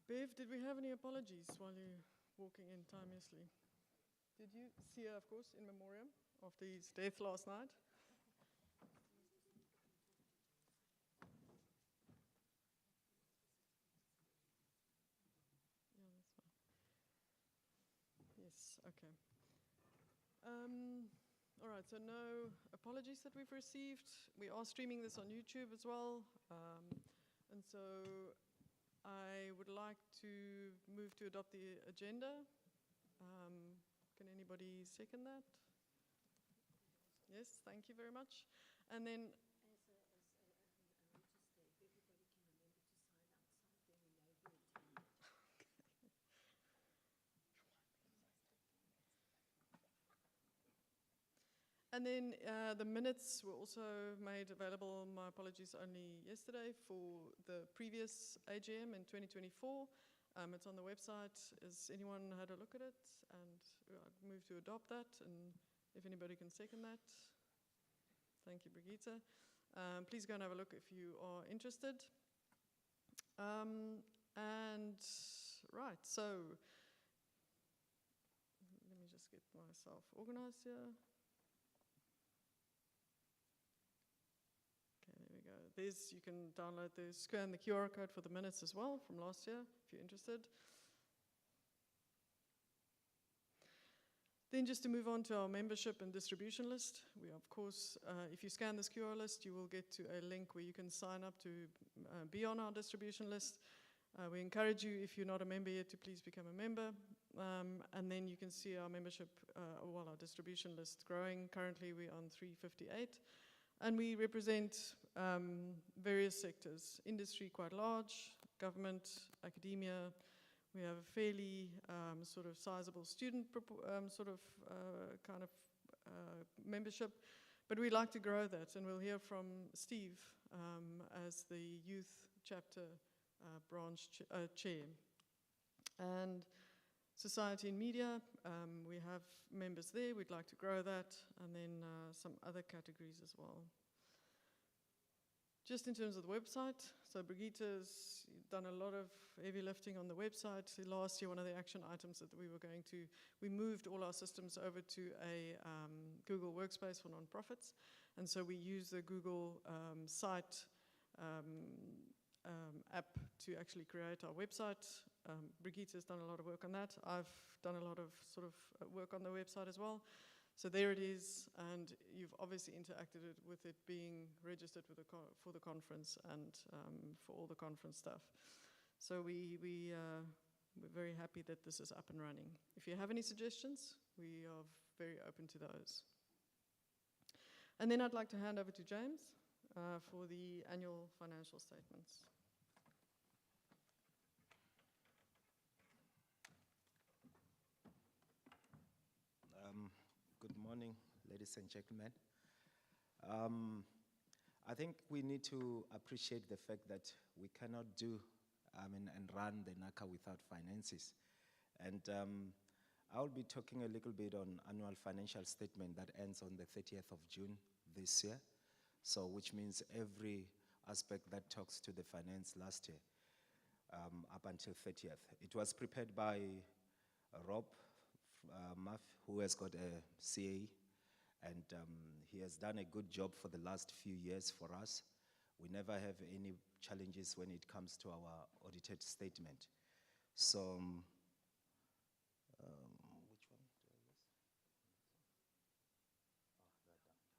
Bev, did we have any apologies while you're walking in timelessly? Did you see her, of course, in memoriam of his death last night? Yeah, that's fine. Yes, okay. All right, so no apologies that we've received. We are streaming this on YouTube as well. And so I would like to move to adopt the agenda. Can anybody second that? Yes, thank you very much. And then And then the minutes were also made available, my apologies, only yesterday for the previous AGM in 2024. It's on the website. Has anyone had a look at it? And I'd move to adopt that. And if anybody can second that. Thank you, Brigitte. Please go and have a look if you are interested. And right, so let me just get myself organized here. Okay, there we go. There's, you can download the scan the QR code for the minutes as well from last year, if you're interested. Then just to move on to our membership and distribution list, we of course, if you scan this QR list, you will get to a link where you can sign up to be on our distribution list. We encourage you, if you're not a member yet, to please become a member. And then you can see our membership, well, our distribution list growing. Currently, we're on 358. And we represent various sectors, industry quite large, government, academia. We have a fairly sort of sizable student membership, but we'd like to grow that, and we'll hear from Steve as the youth chapter branch chair. And society and media, we have members there, we'd like to grow that, and then some other categories as well. Just in terms of the website, so Brigitte's done a lot of heavy lifting on the website. Last year, one of the action items that we moved all our systems over to a Google Workspace for nonprofits, and so we use the Google site app to actually create our website. Brigitte has done a lot of work on that. I've done a lot of sort of work on the website as well. So there it is, and you've obviously interacted with it being registered for the conference and for all the conference stuff. So we're very happy that this is up and running. If you have any suggestions, we are very open to those. And then I'd like to hand over to James for the annual financial statements. Good morning, ladies and gentlemen. I think we need to appreciate the fact that we cannot do and run the NACA without finances. And I'll be talking a little bit on annual financial statement that ends on the 30th of June this year. So which means every aspect that talks to the finance last year up until 30th. It was prepared by Rob Muff, who has got a CA, and he has done a good job for the last few years for us. We never have any challenges when it comes to our audited statement. So, which one do I use?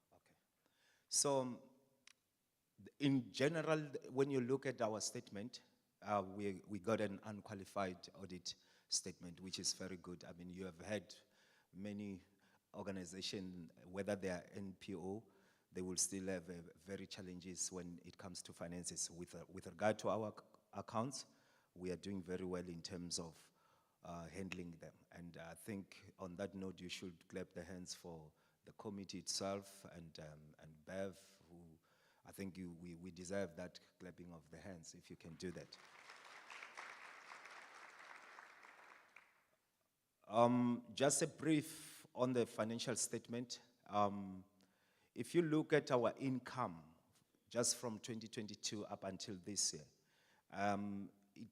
Oh, that down. Okay. So, in general, when you look at our statement, we got an unqualified audit statement, which is very good. I mean, you have had many organizations, whether they are NPO, they will still have very challenges when it comes to finances. With regard to our accounts, we are doing very well in terms of handling them. And I think on that note, you should clap the hands for the committee itself and Bev, who I think we deserve that clapping of the hands if you can do that. Just a brief on the financial statement. If you look at our income, just from 2022 up until this year,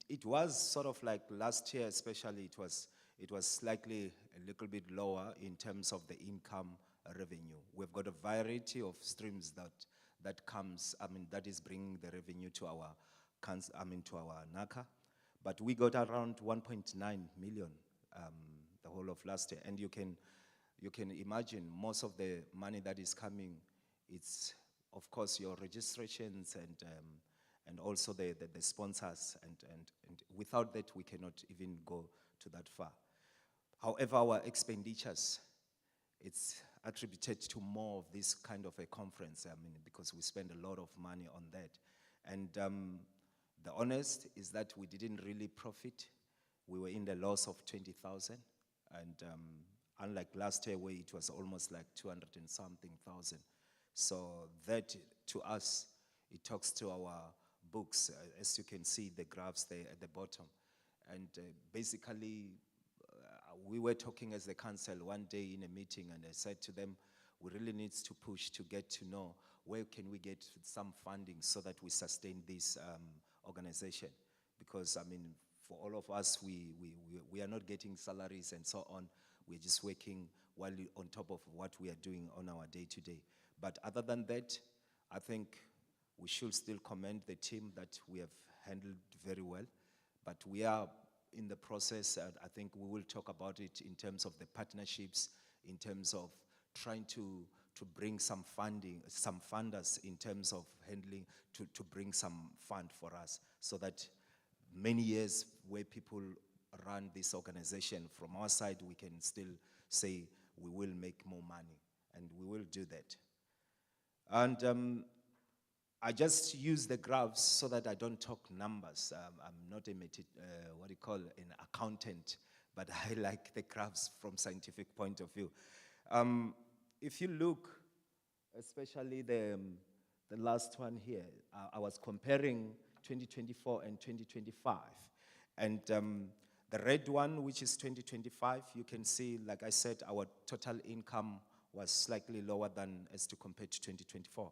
it was sort of like last year, especially, it was slightly a little bit lower in terms of the income revenue. We've got a variety of streams that comes, that is bringing the revenue to our, to our NACA. But we got around 1.9 million the whole of last year. And you can imagine most of the money that is coming, it's of course your registrations and also the sponsors, and without that we cannot even go to that far. However, our expenditures, it's attributed to more of this kind of a conference, because we spend a lot of money on that. And the honest is that we didn't really profit. We were in the loss of 20,000, and unlike last year where it was almost like 200 and something thousand. So that, to us, it talks to our books, as you can see the graphs there at the bottom. And basically, we were talking as the council one day in a meeting, and I said to them, we really need to push to get to know where can we get some funding so that we sustain this organization. Because, for all of us, we are not getting salaries and so on. We're just working while on top of what we are doing on our day-to-day. But other than that, I think we should still commend the team that we have handled very well. But we are in the process, and I think we will talk about it in terms of the partnerships, in terms of trying to bring some funding, some funders in terms of handling, to bring some fund for us, so that many years where people run this organization, from our side, we can still say we will make more money, and we will do that. And I just use the graphs so that I don't talk numbers. I'm not an accountant, but I like the graphs from scientific point of view. If you look, especially the last one here, I was comparing 2024 and 2025. And the red one, which is 2025, you can see, like I said, our total income was slightly lower than as to compare to 2024.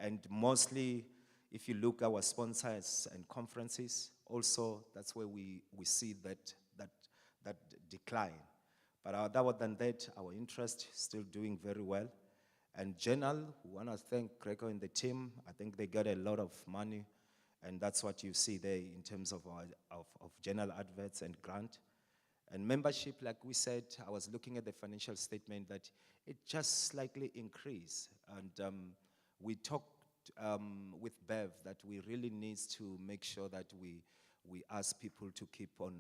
And mostly, if you look at our sponsors and conferences, also that's where we see that decline. But other than that, our interest is still doing very well. And Journal, we want to thank Greco and the team. I think they got a lot of money, and that's what you see there in terms of Journal adverts and grant. And membership, like we said, I was looking at the financial statement that it just slightly increased. And we talked with Bev that we really need to make sure that we ask people to keep on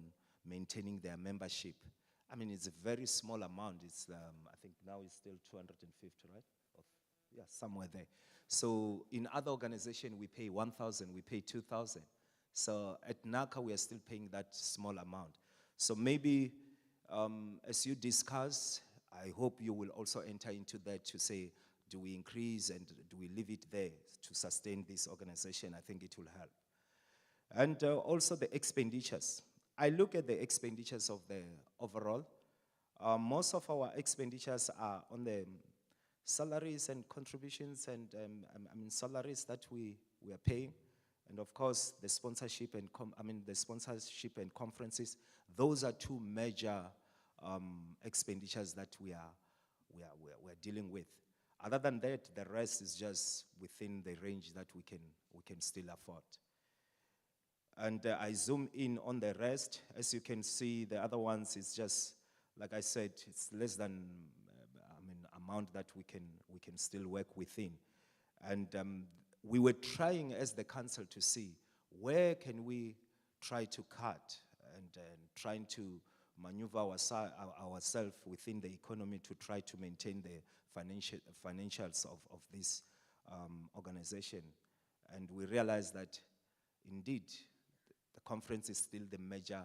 maintaining their membership. It's a very small amount. It's I think now it's still 250, right? Yeah, somewhere there. So in other organizations, we pay 1,000, we pay 2,000. So at NACA, we are still paying that small amount. So maybe as you discuss, I hope you will also enter into that to say, do we increase and do we leave it there to sustain this organization? I think it will help. And also the expenditures. I look at the expenditures of the overall. Most of our expenditures are on the salaries and contributions and salaries that we are paying. And of course, the sponsorship and conferences. Those are two major expenditures that we are dealing with. Other than that, the rest is just within the range that we can still afford. And I zoom in on the rest. As you can see, the other ones is just, like I said, it's less than amount that we can still work within. And we were trying as the council to see where can we try to cut and trying to maneuver ourselves within the economy to try to maintain the financials of this organization. And we realized that indeed the conference is still the major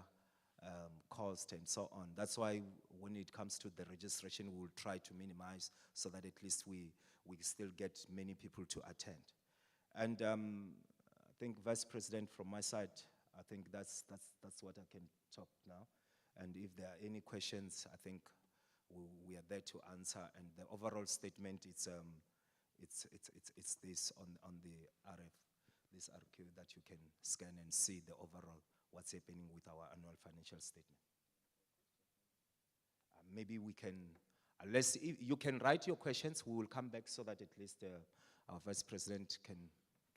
cost and so on. That's why when it comes to the registration, we will try to minimize so that at least we still get many people to attend. And I think Vice President, from my side, I think that's what I can talk now. And if there are any questions, I think we are there to answer. And the overall statement, it's this on the RF, this RQ that you can scan and see the overall what's happening with our annual financial statement. Maybe we can, unless you can write your questions, we will come back so that at least our Vice President can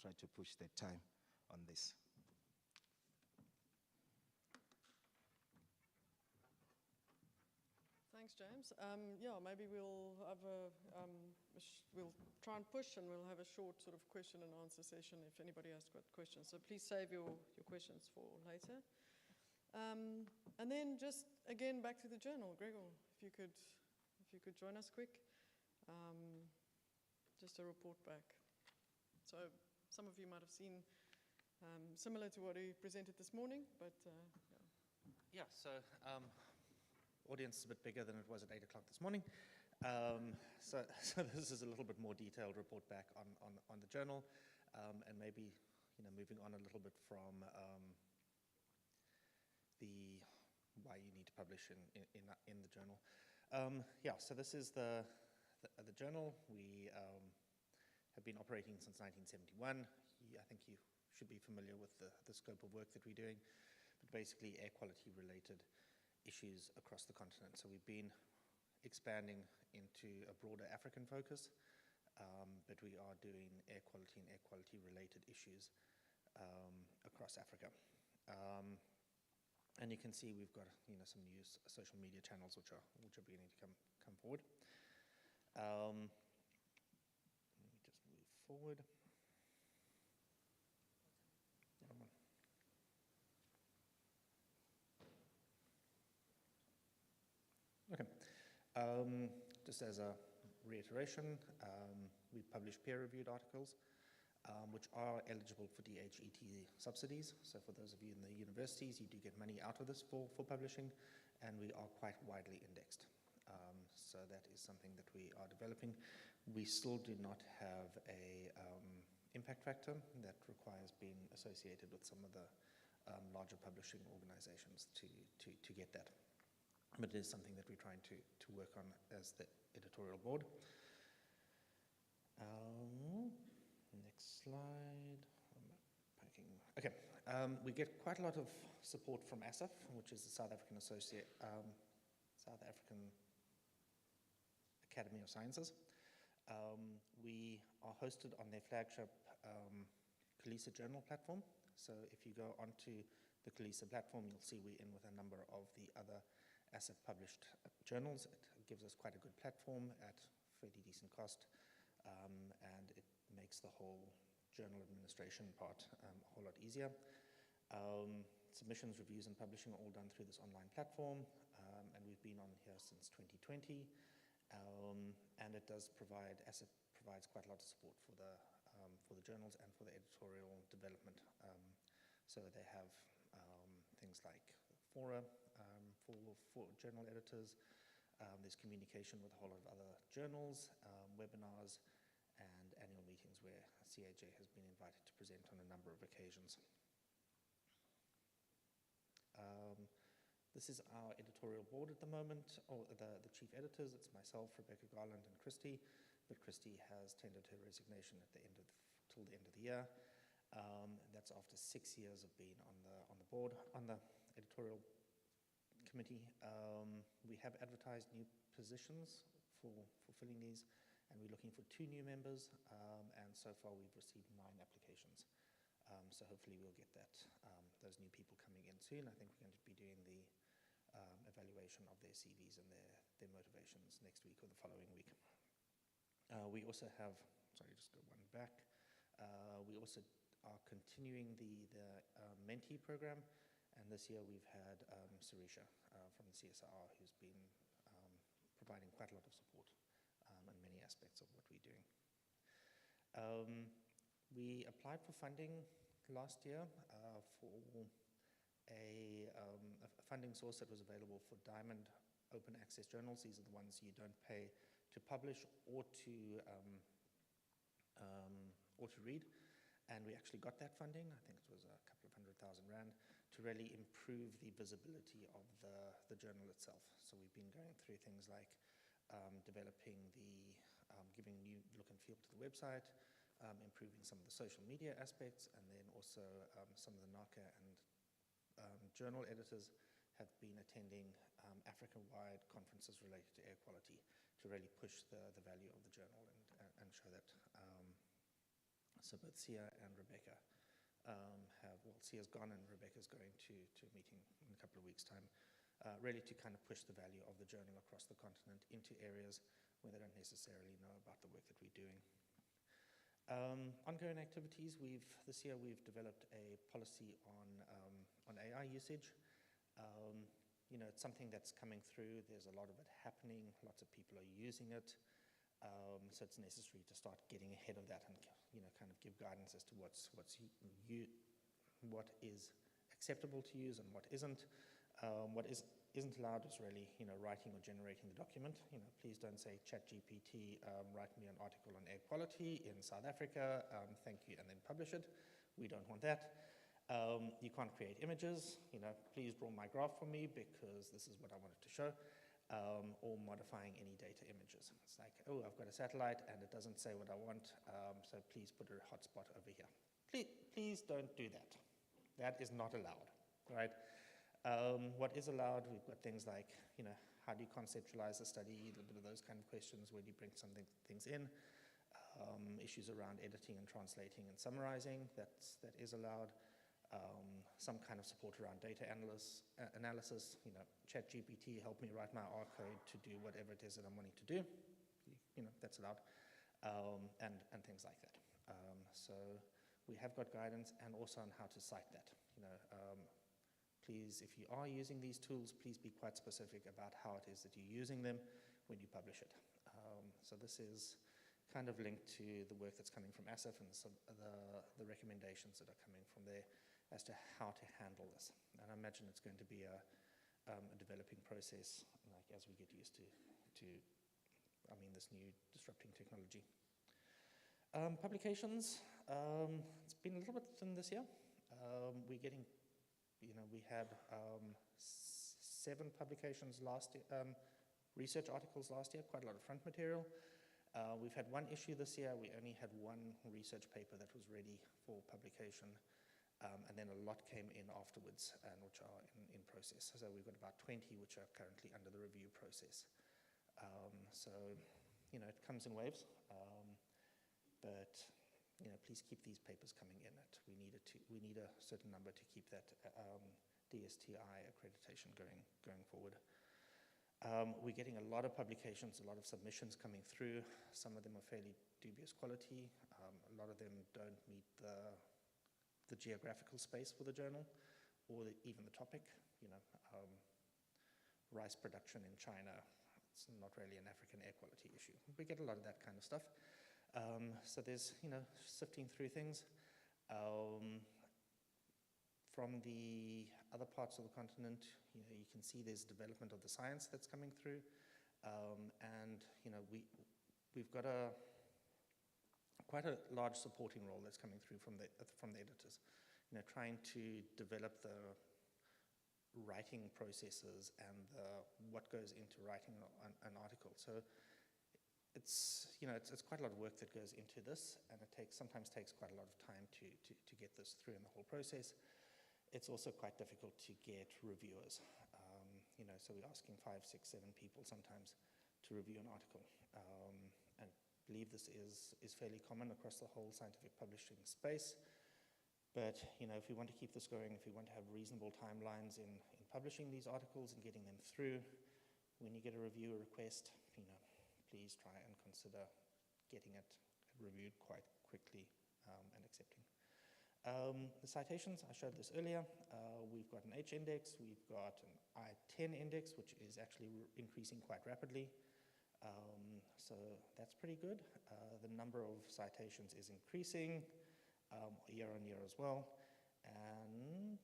try to push the time on this. Thanks, James. Yeah, maybe we'll have we'll try and push, and we'll have a short sort of question and answer session if anybody has got questions. So please save your questions for later. And then just again back to the journal, Gregor, if you could join us quick, just a report back. So some of you might have seen similar to what he presented this morning, but yeah. So audience is a bit bigger than it was at 8 o'clock this morning. So this is a little bit more detailed report back on the journal, and maybe moving on a little bit from the why you need to publish in the journal. Yeah, so this is the journal. We have been operating since 1971. I think you should be familiar with the scope of work that we're doing, but basically air quality related issues across the continent. So we've been expanding into a broader African focus, but we are doing air quality and air quality related issues across Africa. And you can see we've got some new social media channels which are beginning to come forward. Let me just move forward. Okay. Just as a reiteration, we publish peer-reviewed articles which are eligible for DHET subsidies. So for those of you in the universities, you do get money out of this for publishing, and we are quite widely indexed. So that is something that we are developing. We still do not have a impact factor that requires being associated with some of the larger publishing organizations to get that. But it is something that we're trying to work on as the editorial board. Next slide. Okay. We get quite a lot of support from ASAF, which is the South African Academy of Sciences. We are hosted on their flagship Kalisa Journal platform. So if you go onto the Kalisa platform, you'll see we're in with a number of the other ASAF published journals. It gives us quite a good platform at fairly decent cost, and it makes the whole journal administration part a whole lot easier. Submissions, reviews, and publishing are all done through this online platform, and we've been on here since 2020. And it does provide, ASAF provides quite a lot of support for the journals and for the editorial development. So they have things like fora for journal editors. There's communication with a whole lot of other journals, webinars, and annual meetings where CAJ has been invited to present on a number of occasions. This is our editorial board at the moment, or the chief editors. It's myself, Rebecca Garland, and Christy, but Christy has tendered her resignation at till the end of the year. That's after 6 years of being on the board, on the editorial committee. We have advertised new positions for filling these, and we're looking for 2 new members, and so far we've received 9 applications. So hopefully we'll get those new people coming in soon. I think we're going to be doing the evaluation of their CVs and their motivations next week or the following week. We also have, sorry, just go one back. We also are continuing the mentee program, and this year we've had Sarisha from the CSR, who's been providing quite a lot of support in many aspects of what we're doing. We applied for funding last year for a funding source that was available for Diamond open access journals. These are the ones you don't pay to publish or to read. And we actually got that funding. I think it was a couple of R100,000 to really improve the visibility of the journal itself. So we've been going through things like developing giving new look and feel to the website, improving some of the social media aspects, and then also some of the NACA and journal editors have been attending Africa-wide conferences related to air quality to really push the value of the journal and show that. So both Sia and Rebecca Sia's gone and Rebecca's going to a meeting in a couple of weeks' time, really to kind of push the value of the journal across the continent into areas where they don't necessarily know about the work that we're doing. Ongoing activities, this year we've developed a policy on AI usage. It's something that's coming through. There's a lot of it happening. Lots of people are using it. So it's necessary to start getting ahead of that and kind of give guidance as to what is acceptable to use and what isn't. What isn't allowed is really writing or generating the document. Please don't say ChatGPT, write me an article on air quality in South Africa, thank you, and then publish it. We don't want that. You can't create images. Please draw my graph for me because this is what I wanted to show. Or modifying any data images. It's like, oh, I've got a satellite and it doesn't say what I want, so please put a hotspot over here. Please don't do that. That is not allowed, right? What is allowed, we've got things like, how do you conceptualize a study, a little bit of those kind of questions, where do you bring things in, issues around editing and translating and summarizing, that is allowed. Some kind of support around data analysis, ChatGPT, help me write my R code to do whatever it is that I'm wanting to do. That's allowed, and things like that. So we have got guidance and also on how to cite that. Please, if you are using these tools, please be quite specific about how it is that you're using them when you publish it. So this is kind of linked to the work that's coming from ASIF and the recommendations that are coming from there as to how to handle this. And I imagine it's going to be a developing process, like as we get used to this new disrupting technology. Publications, it's been a little bit thin this year. We're getting, we had 7 publications last year, research articles last year, quite a lot of front material. We've had 1 issue this year. We only had 1 research paper that was ready for publication. And then a lot came in afterwards, and which are in process. So we've got about 20 which are currently under the review process. So, it comes in waves. But, please keep these papers coming in. We need a certain number to keep that DSTI accreditation going forward. We're getting a lot of publications, a lot of submissions coming through. Some of them are fairly dubious quality. A lot of them don't meet the geographical space for the journal, or even the topic. Rice production in China, it's not really an African air quality issue. We get a lot of that kind of stuff. So there's, sifting through things. From the other parts of the continent, you can see there's development of the science that's coming through. And, we've got quite a large supporting role that's coming through from the editors, trying to develop the writing processes and what goes into writing an article. So it's quite a lot of work that goes into this, and it sometimes takes quite a lot of time to get this through in the whole process. It's also quite difficult to get reviewers. So we're asking 5, 6, 7 people sometimes to review an article. And I believe this is fairly common across the whole scientific publishing space. But, if we want to keep this going, if we want to have reasonable timelines in publishing these articles and getting them through, when you get a review request, please try and consider getting it reviewed quite quickly and accepting. The citations, I showed this earlier. We've got an H index, we've got an I-10 index, which is actually increasing quite rapidly. So that's pretty good. The number of citations is increasing year on year as well. And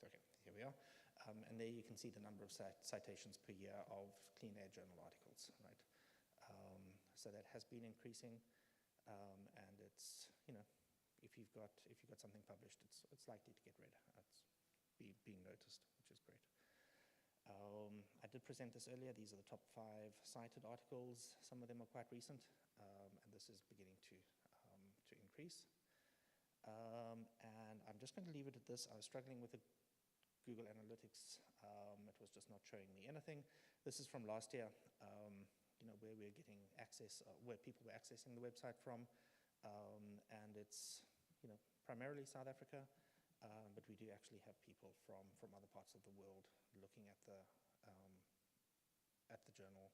okay, here we are. And there you can see the number of citations per year of clean air journal articles, right? So that has been increasing, and it's, if you've got something published, it's likely to get read. It's being noticed, which is great. I did present this earlier. These are the top 5 cited articles. Some of them are quite recent, and this is beginning to increase. And I'm just going to leave it at this. I was struggling with the Google Analytics. It was just not showing me anything. This is from last year, where we're getting access, where people were accessing the website from. And it's, primarily South Africa, but we do actually have people from other parts of the world looking at the journal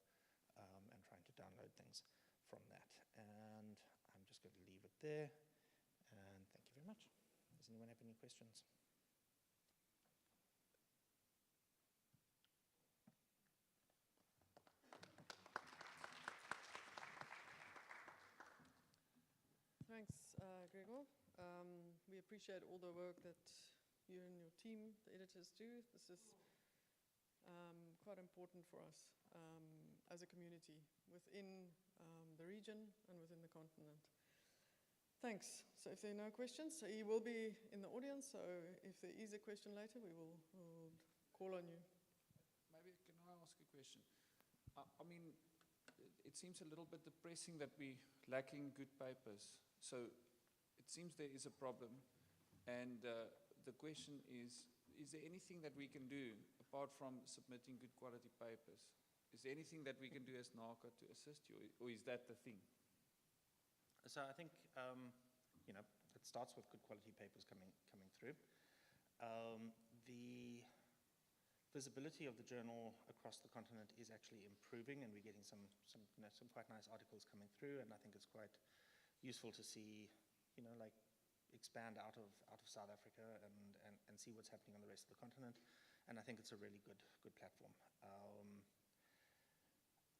and trying to download things from that. And I'm just going to leave it there. And thank you very much. Does anyone have any questions? Thanks, Gregor. We appreciate all the work that you and your team, the editors, do. This is quite important for us as a community within the region and within the continent. Thanks. So if there are no questions, so he will be in the audience, so if there is a question later, we'll call on you. Maybe can I ask a question? I mean, it seems a little bit depressing that we're lacking good papers. So it seems there is a problem. And the question is there anything that we can do apart from submitting good quality papers? Is there anything that we can do as NACA to assist you, or is that the thing? So I think, it starts with good quality papers coming through. The visibility of the journal across the continent is actually improving, and we're getting some quite nice articles coming through, and I think it's quite useful to see, expand out of South Africa and see what's happening on the rest of the continent. And I think it's a really good platform.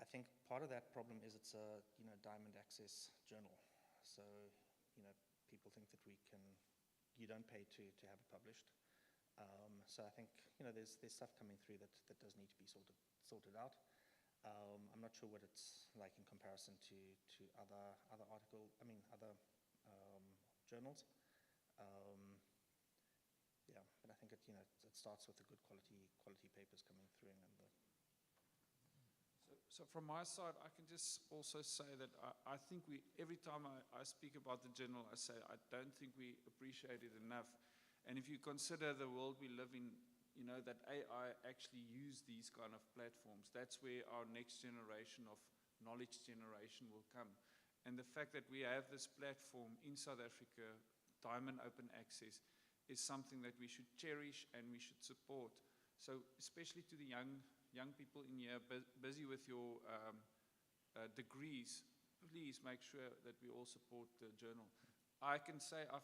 I think part of that problem is it's a diamond access journal. So people think that you don't pay to have it published. So I think there's stuff coming through that does need to be sorted out. I'm not sure what it's like in comparison to other journals. Yeah, but I think it starts with the good quality papers coming through. So from my side, I can just also say that I think every time I speak about the journal, I say I don't think we appreciate it enough. And if you consider the world we live in, that AI actually use these kind of platforms, that's where our next generation of knowledge generation will come. And the fact that we have this platform in South Africa, Diamond Open Access, is something that we should cherish and we should support. So especially to the young people in here busy with your degrees, please make sure that we all support the journal. I can say I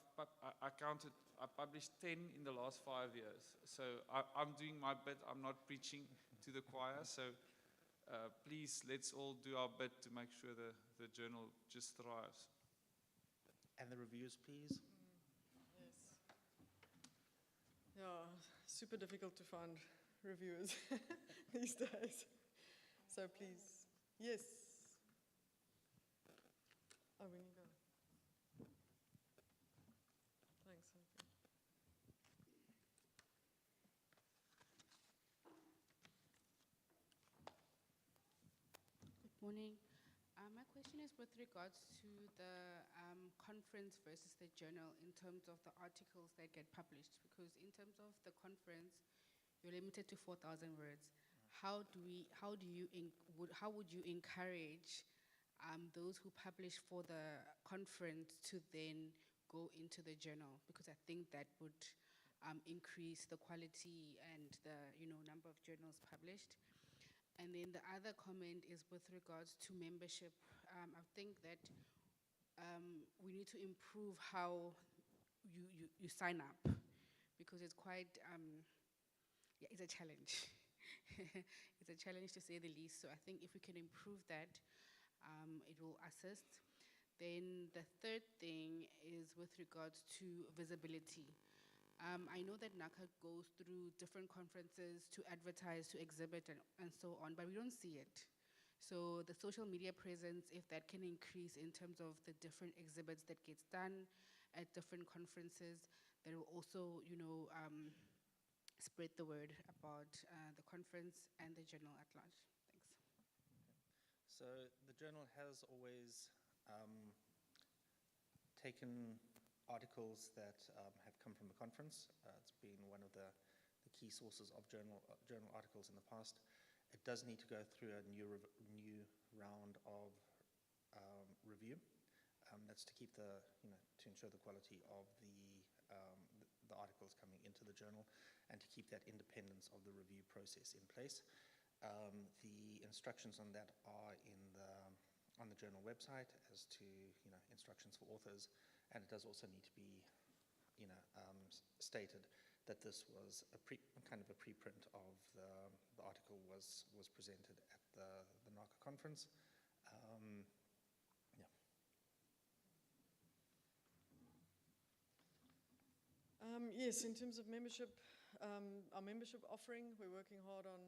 published 10 in the last 5 years. So I'm doing my bit. I'm not preaching to the choir. So please, let's all do our bit to make sure the journal just thrives. And the reviews, please. Yes. Yeah, super difficult to find reviewers these days. So please, yes. Oh, when you go. Thanks. Good morning. My question is with regards to the conference versus the journal in terms of the articles that get published. Because in terms of the conference, you're limited to 4,000 words. How would you encourage those who publish for the conference to then go into the journal? Because I think that would increase the quality and the number of journals published. And then the other comment is with regards to membership. I think that we need to improve how you sign up, because it's quite, it's a challenge. It's a challenge to say the least. So I think if we can improve that, it will assist. Then the third thing is with regards to visibility. I know that NACA goes through different conferences to advertise, to exhibit, and so on, but we don't see it. So the social media presence, if that can increase in terms of the different exhibits that gets done at different conferences, that will also, spread the word about the conference and the journal at large. Thanks. Okay. So the journal has always taken articles that have come from the conference. It's been one of the key sources of journal articles in the past. It does need to go through a new round of review. That's to keep to ensure the quality of the articles coming into the journal and to keep that independence of the review process in place. The instructions on that are on the journal website as to instructions for authors, and it does also need to be stated that this was kind of a preprint of the article was presented at the NACA conference. Yes, in terms of membership, our membership offering, we're working hard on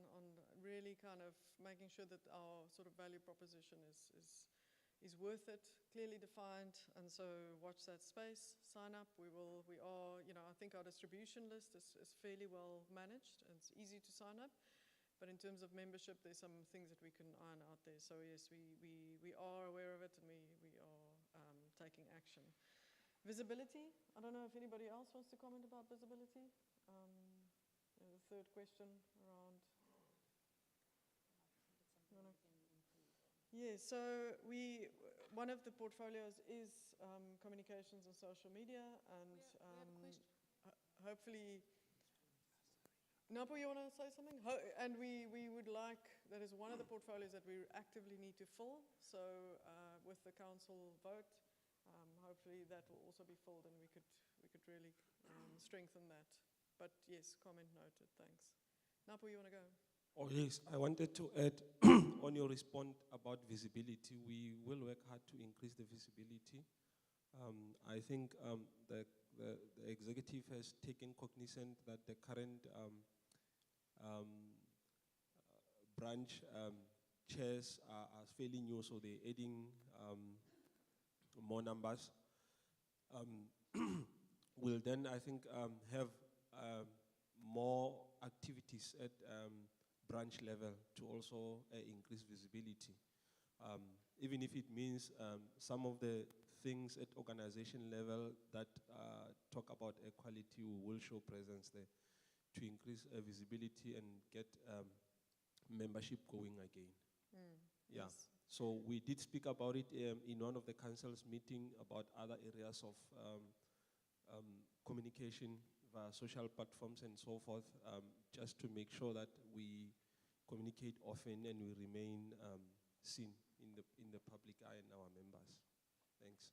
really kind of making sure that our sort of value proposition is worth it, clearly defined, and so watch that space, sign up. We are, I think our distribution list is fairly well managed, and it's easy to sign up. But in terms of membership, there's some things that we can iron out there. So yes, we are aware of it, and we are taking action. Visibility, I don't know if anybody else wants to comment about visibility. The third question around. Yeah, so one of the portfolios is communications and social media, and hopefully, Napo, you want to say something? And we would like, that is one of the portfolios that we actively need to fill, so with the council vote, hopefully that will also be filled, and we could really strengthen that. But yes, comment noted, thanks. Napo, you want to go? Oh yes, I wanted to add on your response about visibility. We will work hard to increase the visibility. I think the executive has taken cognizance that the current branch chairs are fairly new, so they're adding more numbers. We'll then, I think, have more activities at branch level to also increase visibility. Even if it means some of the things at organization level that talk about equality, we will show presence there to increase visibility and get membership going again. Yeah. Yes. So we did speak about it in one of the council's meeting about other areas of communication via social platforms and so forth, just to make sure that we communicate often and we remain seen in the public eye and our members. Thanks.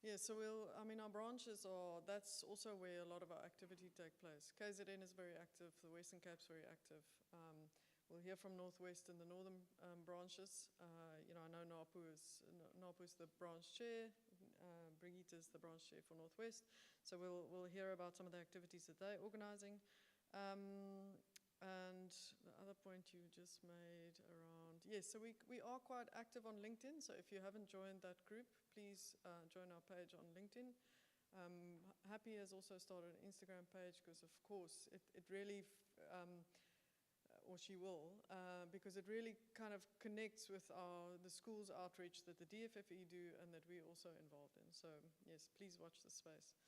Yeah, so our branches that's also where a lot of our activity take place. KZN is very active, the Western Cape's very active. We'll hear from Northwest and the Northern branches. I know Napu is the branch chair, Brigitte is the branch chair for Northwest. So we'll hear about some of the activities that they're organizing. And the other point you just made around, yes, so we are quite active on LinkedIn. So if you haven't joined that group, please join our page on LinkedIn. Happy has also started an Instagram page because, of course, it really, or she will, because it really kind of connects with the schools outreach that the DFFE do and that we're also involved in. So yes, please watch the space.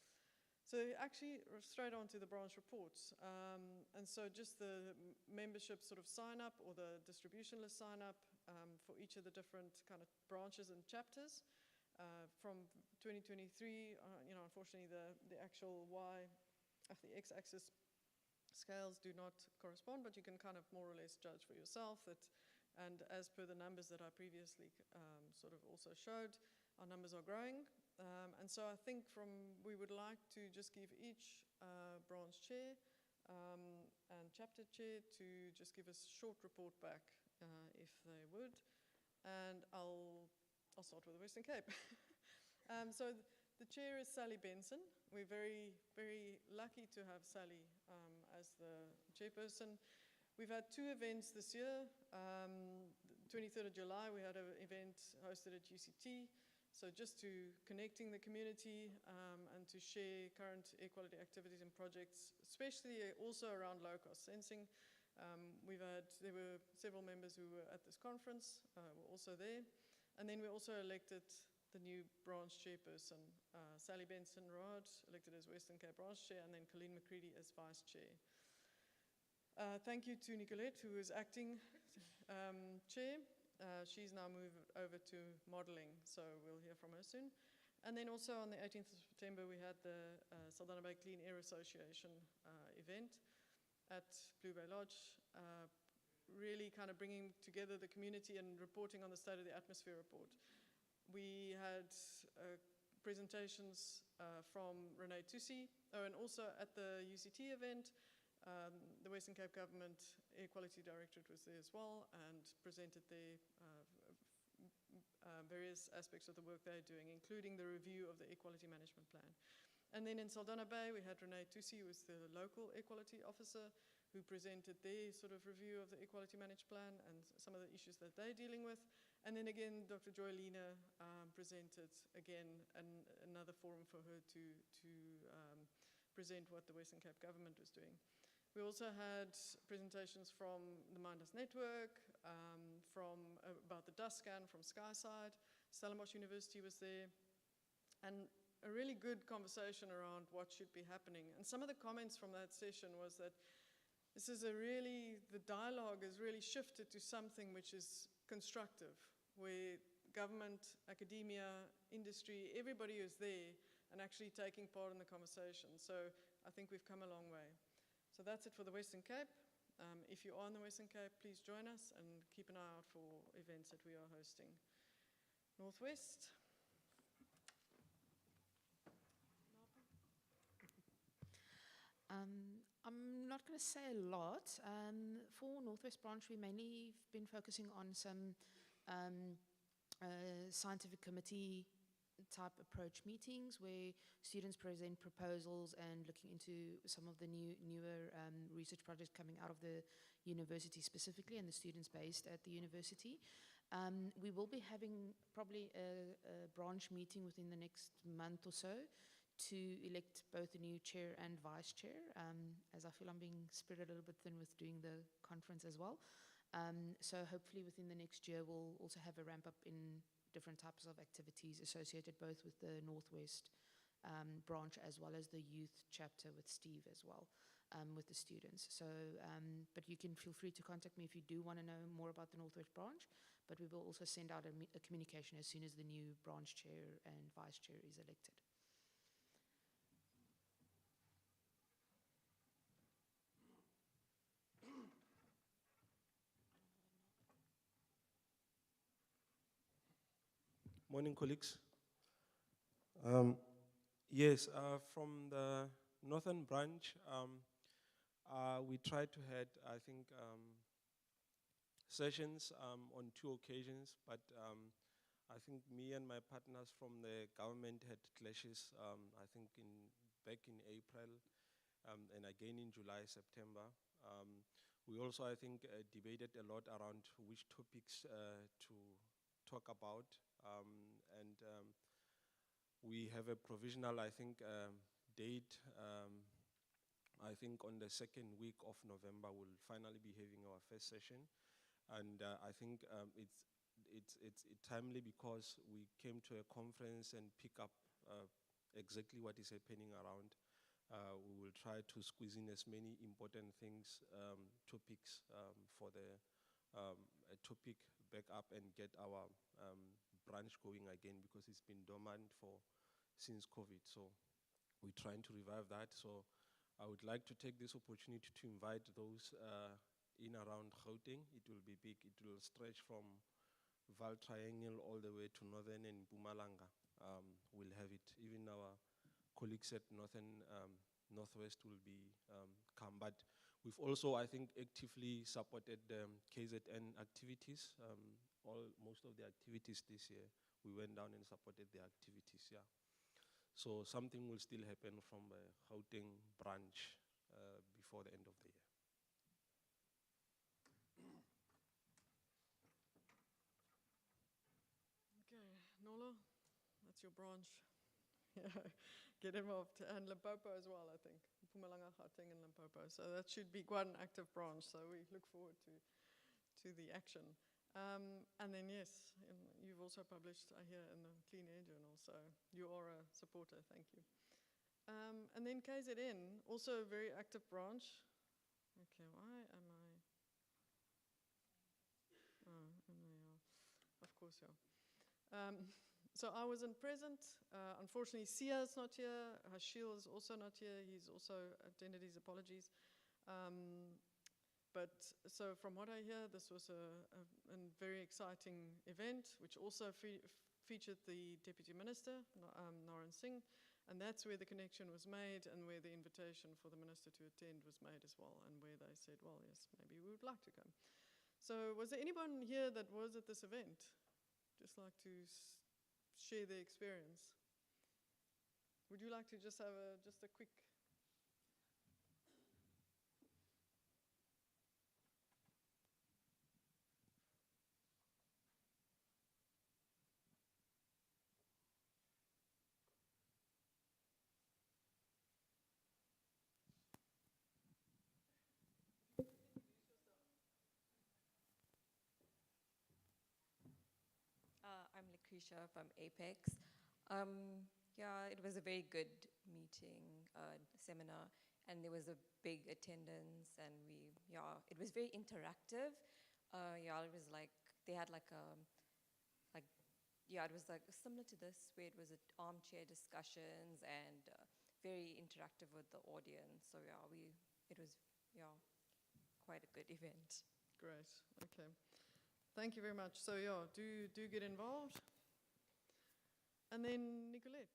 So actually, straight on to the branch reports. And so just the membership sort of sign up or the distribution list sign up for each of the different kind of branches and chapters. From 2023, unfortunately the actual the x-axis scales do not correspond, but you can kind of more or less judge for yourself that, and as per the numbers that I previously sort of also showed, our numbers are growing. And so I think we would like to just give each branch chair and chapter chair to just give us a short report back if they would. And I'll start with the Western Cape. So the chair is Sally Benson. We're very, very lucky to have Sally as the chairperson. We've had 2 events this year. 23rd of July, we had an event hosted at UCT. So just to connecting the community and to share current equality activities and projects, especially also around low-cost sensing. There were several members who were at this conference, were also there. And then we also elected the new branch chairperson, Sally Benson-Rod, elected as Western Cape branch chair, and then Colleen McCready as vice chair. Thank you to Nicolette, who is acting chair. She's now moved over to modeling, so we'll hear from her soon. And then also on the 18th of September, we had the Saldanha Bay Clean Air Association event at Blue Bay Lodge, really kind of bringing together the community and reporting on the State of the Atmosphere report. We had presentations from Renee Tussi, and also at the UCT event, the Western Cape Government Air Quality Directorate was there as well and presented their various aspects of the work they're doing, including the review of the Air Quality Management Plan. And then in Saldanha Bay, we had Renee Tussi, who was the local Air Quality Officer, who presented their sort of review of the Air Quality Management Plan and some of the issues that they're dealing with. And then again, Dr. Joy Lena presented again another forum for her to present what the Western Cape government was doing. We also had presentations from the Mindus Network, about the dust scan from Skyside. Stellenbosch University was there. And a really good conversation around what should be happening. And some of the comments from that session was that this is the dialogue has really shifted to something which is constructive, where government, academia, industry, everybody is there and actually taking part in the conversation. So I think we've come a long way. So that's it for the Western Cape. If you are in the Western Cape, please join us and keep an eye out for events that we are hosting. Northwest. I'm not going to say a lot. For Northwest Branch, we mainly been focusing on some scientific committee type approach meetings where students present proposals and looking into some of the newer research projects coming out of the university specifically and the students based at the university. We will be having probably a branch meeting within the next month or so to elect both the new chair and vice chair, as I feel I'm being spread a little bit thin with doing the conference as well. So hopefully within the next year we'll also have a ramp up in different types of activities associated both with the Northwest branch as well as the youth chapter with Steve as well, with the students. So, but you can feel free to contact me if you do want to know more about the Northwest branch, but we will also send out a communication as soon as the new branch chair and vice chair is elected. Morning, colleagues. Yes, from the Northern Branch, we tried to have, I think, sessions on 2 occasions, but I think me and my partners from the government had clashes, I think back in April and again in July, September. We also, I think, debated a lot around which topics to talk about. We have a provisional, I think, date. I think on the 2nd week of November, we'll finally be having our first session. And I think it's timely because we came to a conference and pick up exactly what is happening around. We will try to squeeze in as many important things, topics for the topic back up and get our branch going again because it's been dormant since COVID. So we're trying to revive that. So I would like to take this opportunity to invite those in around Gauteng. It will be big. It will stretch from Val Triangle all the way to Northern and Mpumalanga. We'll have it. Even our colleagues at Northwest will be come. But we've also, I think, actively supported KZN activities. Most of the activities this year, we went down and supported the activities, yeah. So something will still happen from the Gauteng branch before the end of the year. Okay, Nolo, that's your branch. Get involved. And Limpopo as well, I think. Mpumalanga, Gauteng, and Limpopo. So that should be quite an active branch. So we look forward to the action. And then yes, you've also published, I hear, in the Clean Air Journal, so you are a supporter, thank you. And then KZN, also a very active branch. Okay, why am I? Oh, and they are, of course, yeah. So I wasn't present. Unfortunately, Sia's not here. Hashil is also not here. He's also attended his apologies. But so from what I hear, this was a very exciting event, which also featured the Deputy Minister, Naran Singh, and that's where the connection was made and where the invitation for the Minister to attend was made as well, and where they said, well, yes, maybe we would like to come. So was there anyone here that was at this event? Just like to share their experience. Would you like to just have just a quick? I'm Lucretia from Apex. Yeah, it was a very good meeting, seminar, and there was a big attendance, and it was very interactive. Yeah, it was like, they had like it was like similar to this, where it was armchair discussions and very interactive with the audience. So yeah, it was quite a good event. Great, okay. Thank you very much. So yeah, do get involved. And then Nicolette,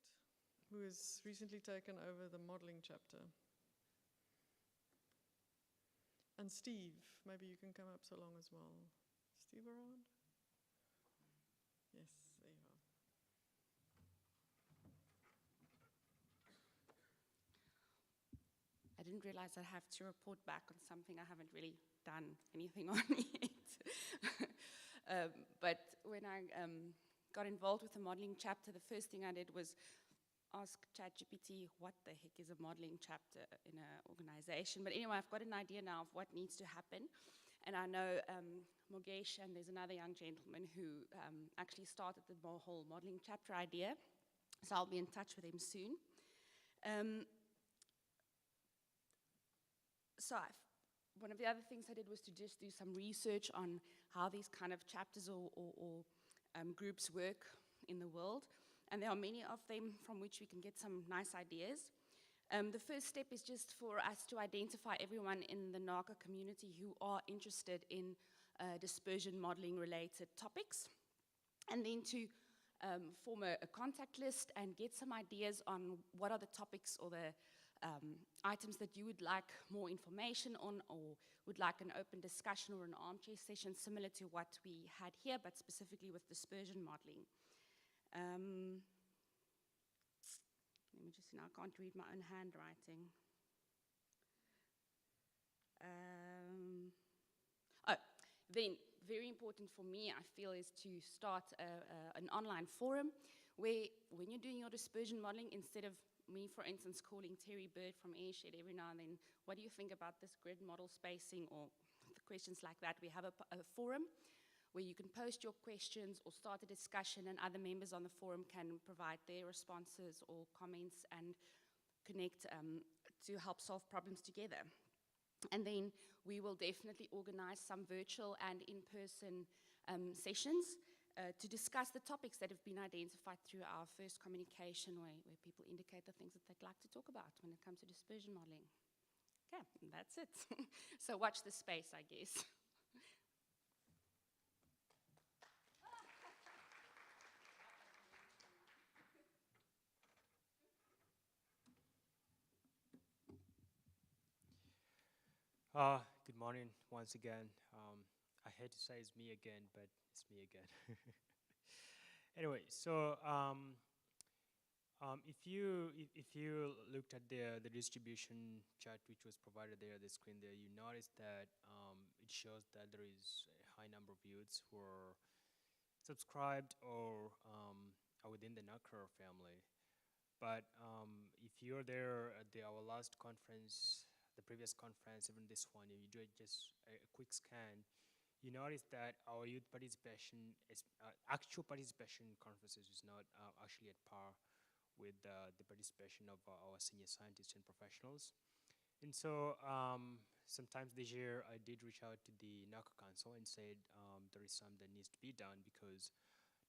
who has recently taken over the modeling chapter. And Steve, maybe you can come up so long as well. Steve around? Yes, there you are. I didn't realize I'd have to report back on something I haven't really done anything on yet. But when I got involved with the modeling chapter, the first thing I did was ask ChatGPT what the heck is a modeling chapter in an organization. But anyway, I've got an idea now of what needs to happen. And I know Mogesh, and there's another young gentleman who actually started the whole modeling chapter idea. So I'll be in touch with him soon. One of the other things I did was to just do some research on how these kind of chapters or groups work in the world. And there are many of them from which we can get some nice ideas. The first step is just for us to identify everyone in the NACA community who are interested in dispersion modeling related topics. And then to form a contact list and get some ideas on what are the topics or the items that you would like more information on, or would like an open discussion or an armchair session similar to what we had here, but specifically with dispersion modeling. Let me just, now I can't read my own handwriting. Then, very important for me, I feel, is to start an online forum where, when you're doing your dispersion modeling, instead of me, for instance, calling Terry Bird from Airshed every now and then, what do you think about this grid model spacing, or questions like that, we have a forum where you can post your questions or start a discussion, and other members on the forum can provide their responses or comments and connect to help solve problems together. And then we will definitely organize some virtual and in-person sessions to discuss the topics that have been identified through our first communication, where people indicate the things that they'd like to talk about when it comes to dispersion modeling. Okay, and that's it. So watch the space, I guess. Good morning once again. I hate to say it's me again, but it's me again. Anyway, so if you looked at the distribution chart which was provided there, the screen there, you notice that it shows that there is a high number of youths who are subscribed or are within the NACA family. But if you're there at our last conference, the previous conference, even this one, if you do just a quick scan, you notice that our youth participation, is, actual participation in conferences is not actually at par with the participation of our senior scientists and professionals. And so sometimes this year I did reach out to the NACA Council and said there is something that needs to be done because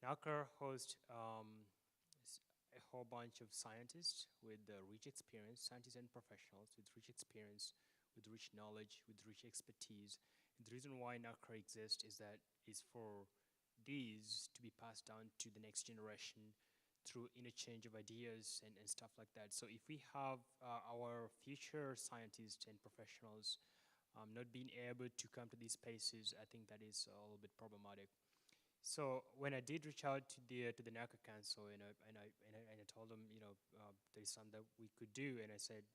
NACA hosts a whole bunch of scientists with rich experience, scientists and professionals with rich experience, with rich knowledge, with rich expertise. And the reason why NACA exists is that is for these to be passed down to the next generation through interchange of ideas and stuff like that. So if we have our future scientists and professionals not being able to come to these spaces, I think that is a little bit problematic. So when I did reach out to the NACA Council and I told them, you know, there is something that we could do, and I said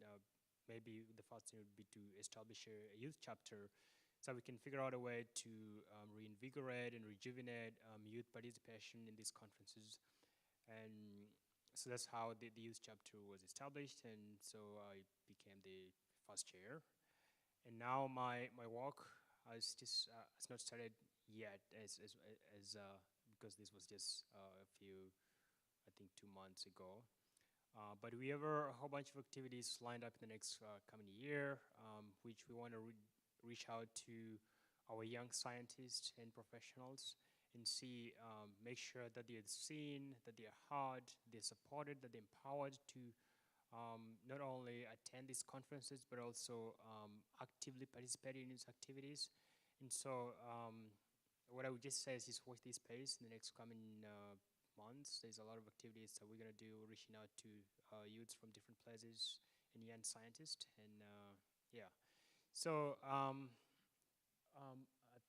maybe the first thing would be to establish a youth chapter so we can figure out a way to reinvigorate and rejuvenate youth participation in these conferences. And so that's how the youth chapter was established, and so I became the first chair. And now my work has just has not started yet, because this was just a few, I think 2 months ago. But we have a whole bunch of activities lined up in the next coming year, which we want to reach out to our young scientists and professionals and see, make sure that they're seen, that they're heard, they're supported, that they're empowered to not only attend these conferences, but also actively participate in these activities. And so what I would just say is just watch this space in the next coming months. There's a lot of activities that we're gonna do, reaching out to youths from different places and young scientists, and yeah. So I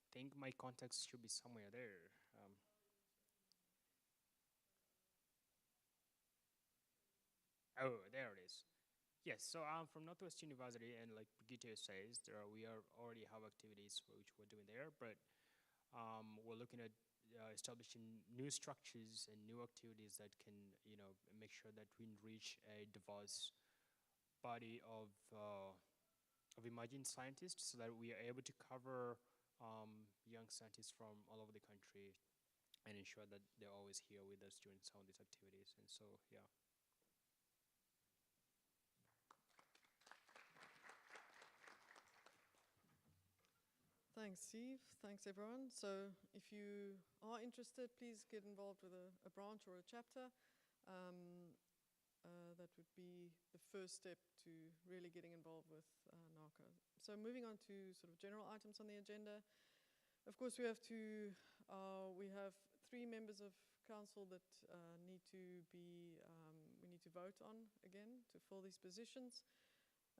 think my context should be somewhere there. Oh, there it is. Yes, so I'm from Northwest University, and like Brigitte says, we already have activities which we're doing there, but we're looking at establishing new structures and new activities that can, you know, make sure that we reach a diverse body of emerging scientists, so that we are able to cover young scientists from all over the country and ensure that they're always here with us during some of these activities. And so, yeah. Thanks, Steve. Thanks, everyone. So if you are interested, please get involved with a branch or a chapter. That would be the first step to really getting involved with NACA. So moving on to sort of general items on the agenda. Of course, we have 3 members of council that need to be, we need to vote on again to fill these positions.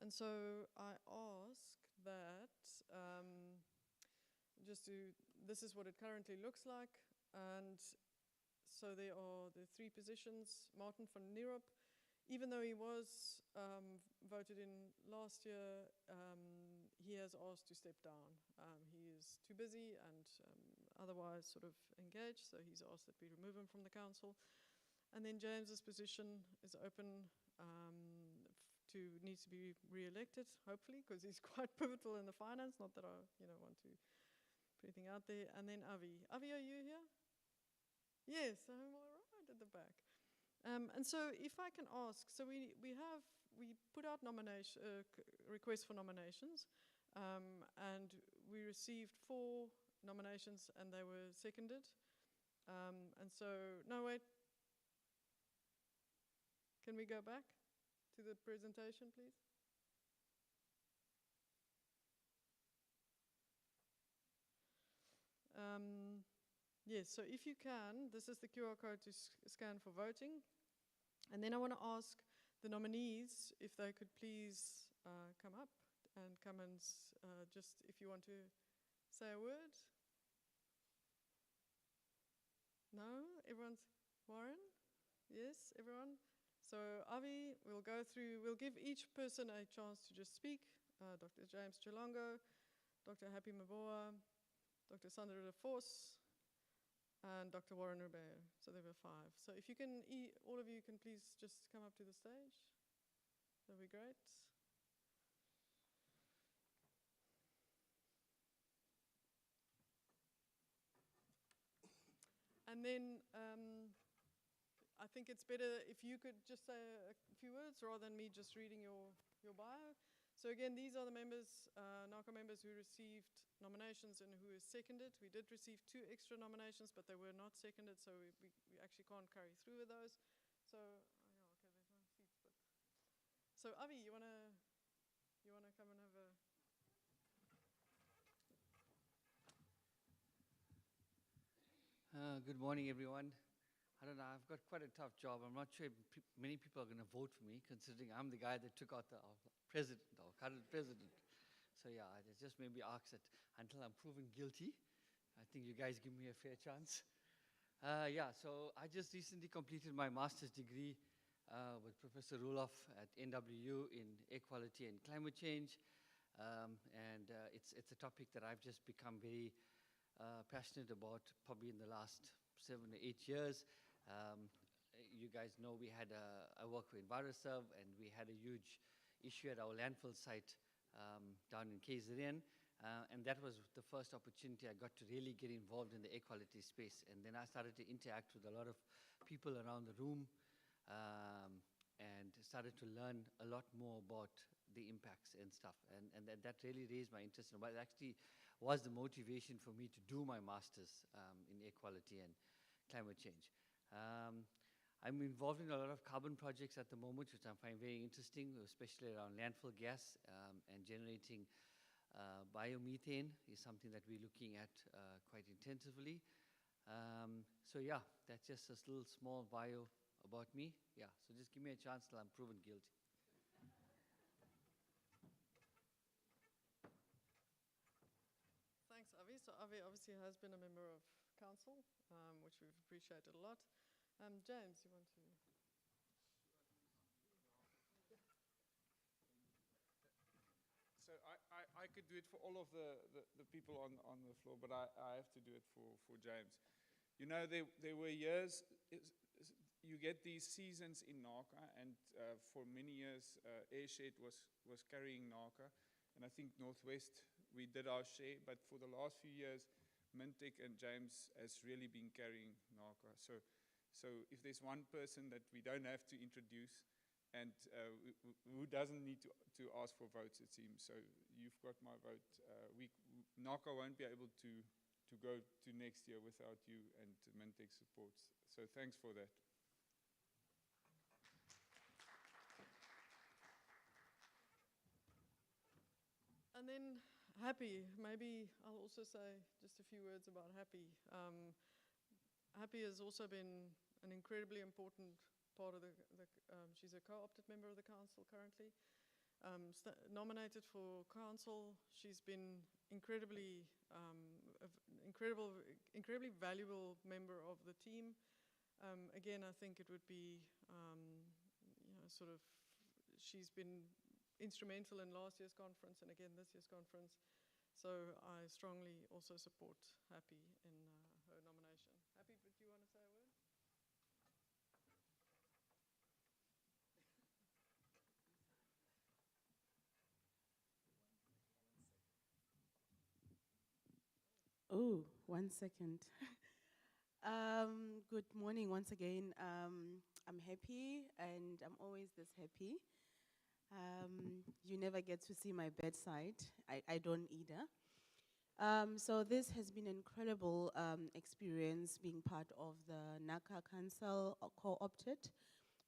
And so I ask that, this is what it currently looks like. And so there are the 3 positions. Martin van Nierop, even though he was voted in last year, he has asked to step down. He is too busy and otherwise sort of engaged, so he's asked that we remove him from the council. And then James's position is open, needs to be re-elected, hopefully, because he's quite pivotal in the finance, not that I want to put anything out there. And then Avi. Avi, are you here? Yes, I'm all right at the back. And so if I can ask, so we put out requests for nominations, and we received 4 nominations and they were seconded. And so, no wait, can we go back to the presentation, please? Yes, so if you can, this is the QR code to scan for voting. And then I want to ask the nominees if they could please come up and just if you want to say a word. No? Everyone's, Warren? Yes, everyone? So Avi, we'll give each person a chance to just speak. Dr. James Chilongo, Dr. Happy Maboa, Dr. Sandra de Vos, and Dr. Warren Robert. So there were 5. So if you can, all of you can please just come up to the stage. That'd be great. And then I think it's better if you could just say a few words rather than me just reading your bio. So again, these are the members, NACA members who received nominations and who is seconded. We did receive 2 extra nominations, but they were not seconded, so we actually can't carry through with those. So, oh yeah, okay, there's no seats, but. So Avi, you wanna come and have a. Good morning, everyone. I don't know, I've got quite a tough job. I'm not sure if many people are going to vote for me, considering I'm the guy that took out our president, our current president. So yeah, it just maybe ask it until I'm proven guilty. I think you guys give me a fair chance. Yeah, so I just recently completed my master's degree with Professor Ruloff at NWU in air quality and climate change. It's a topic that I've just become very passionate about probably in the last 7 or 8 years. You guys know we had I work for EnviroServe, and we had a huge issue at our landfill site down in KZN. And that was the first opportunity I got to really get involved in the air quality space. And then I started to interact with a lot of people around the room and started to learn a lot more about the impacts and stuff. And that really raised my interest. But it actually was the motivation for me to do my master's in air quality and climate change. I'm involved in a lot of carbon projects at the moment, which I find very interesting, especially around landfill gas and generating biomethane is something that we're looking at quite intensively. So yeah, that's just a little small bio about me. Yeah, so just give me a chance till I'm proven guilty. Thanks, Avi. So Avi obviously has been a member of council, which we've appreciated a lot. James, you want to? So I could do it for all of the people on the floor, but I have to do it for James. You know, there were years, you get these seasons in NACA, and for many years, Airshed was carrying NACA, and I think Northwest, we did our share, but for the last few years, Mintek and James has really been carrying NACA. So if there's one person that we don't have to introduce, and who doesn't need to ask for votes, it seems. So you've got my vote. NACA won't be able to go to next year without you and Mintek's support. So thanks for that. And then Happy, maybe I'll also say just a few words about Happy. Happy has also been an incredibly important part of she's a co-opted member of the council currently. Nominated for council, she's been incredibly valuable member of the team. Again, I think it would be, she's been instrumental in last year's conference and again this year's conference. So I strongly also support Happy in her nomination. Happy, but do you want to say a word? Oh, 1 second. Good morning once again. I'm happy, and I'm always this happy. You never get to see my bedside. I don't either. So this has been an incredible experience being part of the NACA Council co-opted,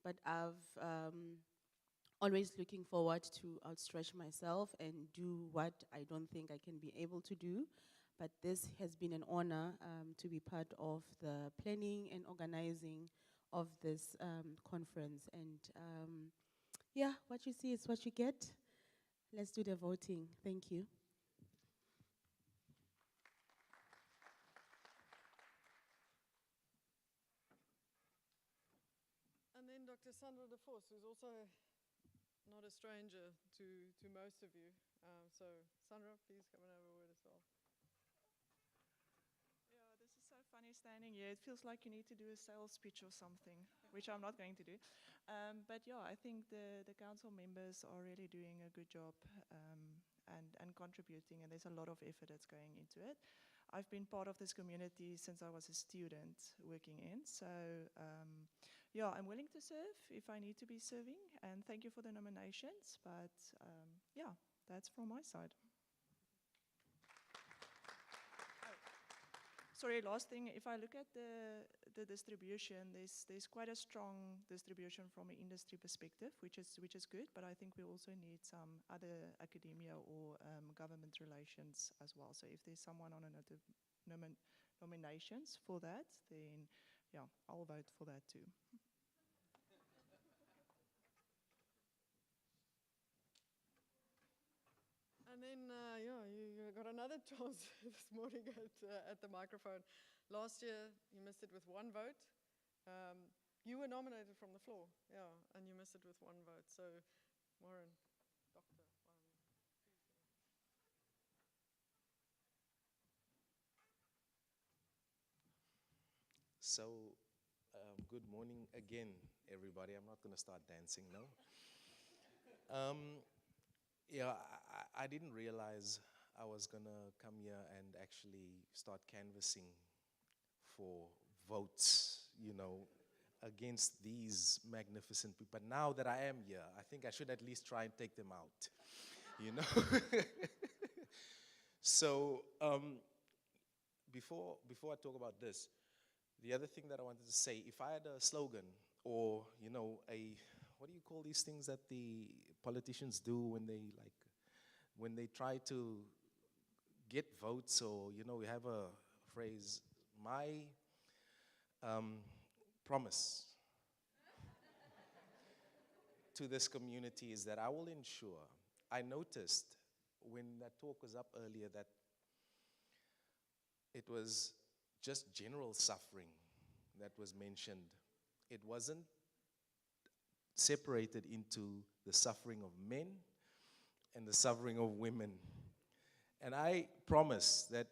but I've always looking forward to outstretch myself and do what I don't think I can be able to do. But this has been an honor to be part of the planning and organizing of this conference. And yeah, what you see is what you get. Let's do the voting. Thank you. And then Dr. Sandra de Vos, who's also not a stranger to most of you. So Sandra, please come and have a word as well. Yeah, this is so funny standing here. It feels like you need to do a sales pitch or something, which I'm not going to do. But yeah, I think the council members are really doing a good job and contributing, and there's a lot of effort that's going into it. I've been part of this community since I was a student working in. So yeah, I'm willing to serve if I need to be serving. And thank you for the nominations. But yeah, that's from my side. Sorry, last thing, if I look at the distribution, there's quite a strong distribution from an industry perspective, which is good, but I think we also need some other academia or government relations as well. So if there's someone on another nominations for that, then yeah, I'll vote for that too. And then, yeah, you got another chance this morning at the microphone. Last year, you missed it with one vote. You were nominated from the floor, yeah, and you missed it with one vote. So, Warren, Doctor. So, good morning again, everybody. I'm not going to start dancing now. Yeah, I didn't realize I was going to come here and actually start canvassing for votes, against these magnificent people. But now that I am here, I think I should at least try and take them out, So, before I talk about this, the other thing that I wanted to say, if I had a slogan or, what do you call these things that the politicians do when they try to get votes, or, we have a phrase, my promise to this community is that I will ensure, I noticed when that talk was up earlier that it was just general suffering that was mentioned. It wasn't separated into the suffering of men and the suffering of women. And I promise that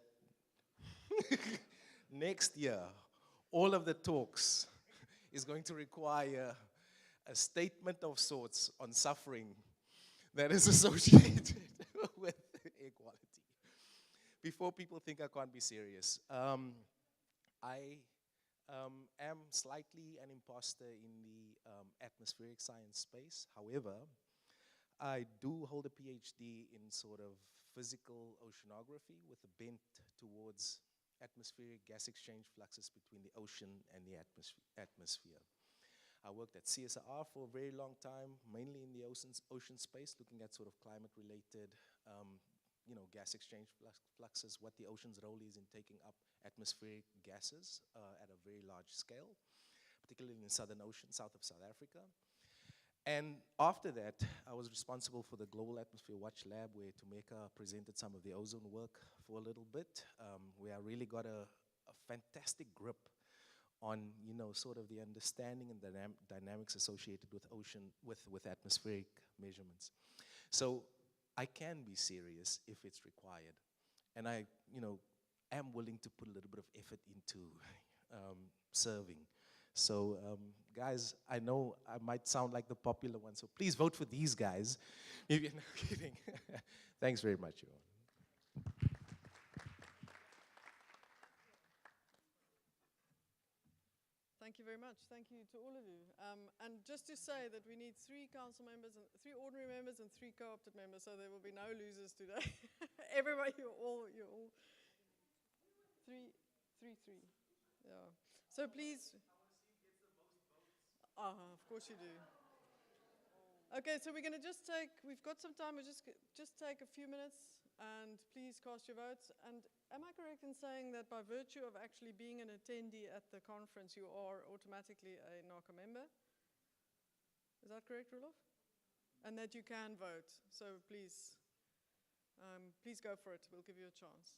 next year, all of the talks is going to require a statement of sorts on suffering that is associated with equality. Before people think I can't be serious, I am slightly an imposter in the atmospheric science space. However, I do hold a PhD in sort of physical oceanography with a bent towards atmospheric gas exchange fluxes between the ocean and the atmosphere. I worked at CSIR for a very long time, mainly in the ocean space, looking at sort of climate-related gas exchange fluxes, what the ocean's role is in taking up atmospheric gases at a very large scale, particularly in the Southern Ocean, south of South Africa. And after that, I was responsible for the Global Atmosphere Watch Lab, where Tumeka presented some of the ozone work for a little bit, where I really got a fantastic grip on, sort of the understanding and the dynamics associated with with atmospheric measurements. So I can be serious if it's required. And I, am willing to put a little bit of effort into serving. So, guys, I know I might sound like the popular one, so please vote for these guys. If you're not kidding. Thanks very much, you all. Thank you very much. Thank you to all of you. And just to say that we need 3 council members, and 3 ordinary members, and 3 co-opted members, so there will be no losers today. Everybody, you're all 3. Yeah. So please. Of course you do. Okay, so we're going to just take, we've got some time, we'll just take a few minutes, and please cast your votes. And am I correct in saying that by virtue of actually being an attendee at the conference, you are automatically a NACA member? Is that correct, Roloff? And that you can vote, so please go for it, we'll give you a chance.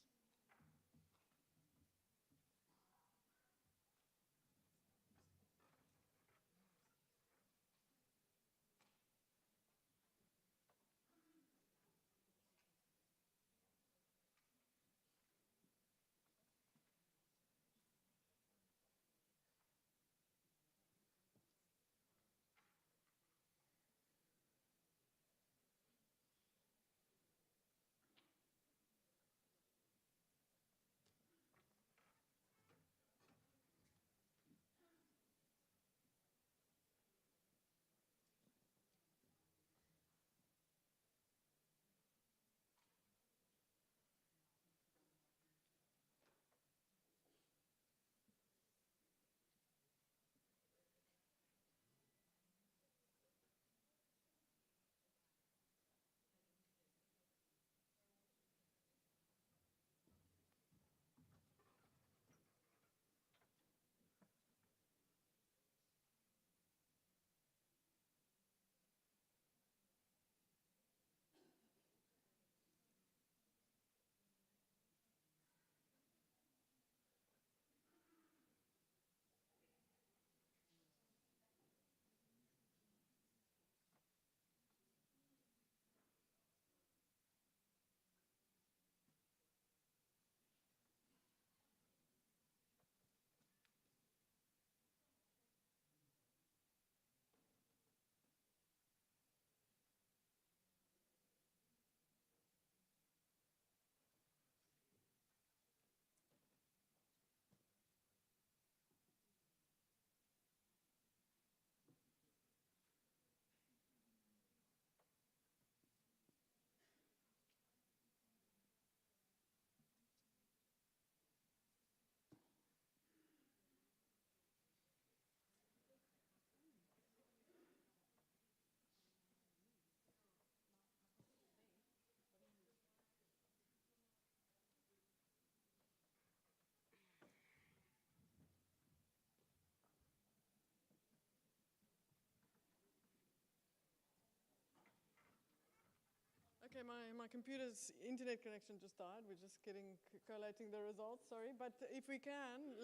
Okay, my computer's internet connection just died. We're just collating the results, sorry. But if we can,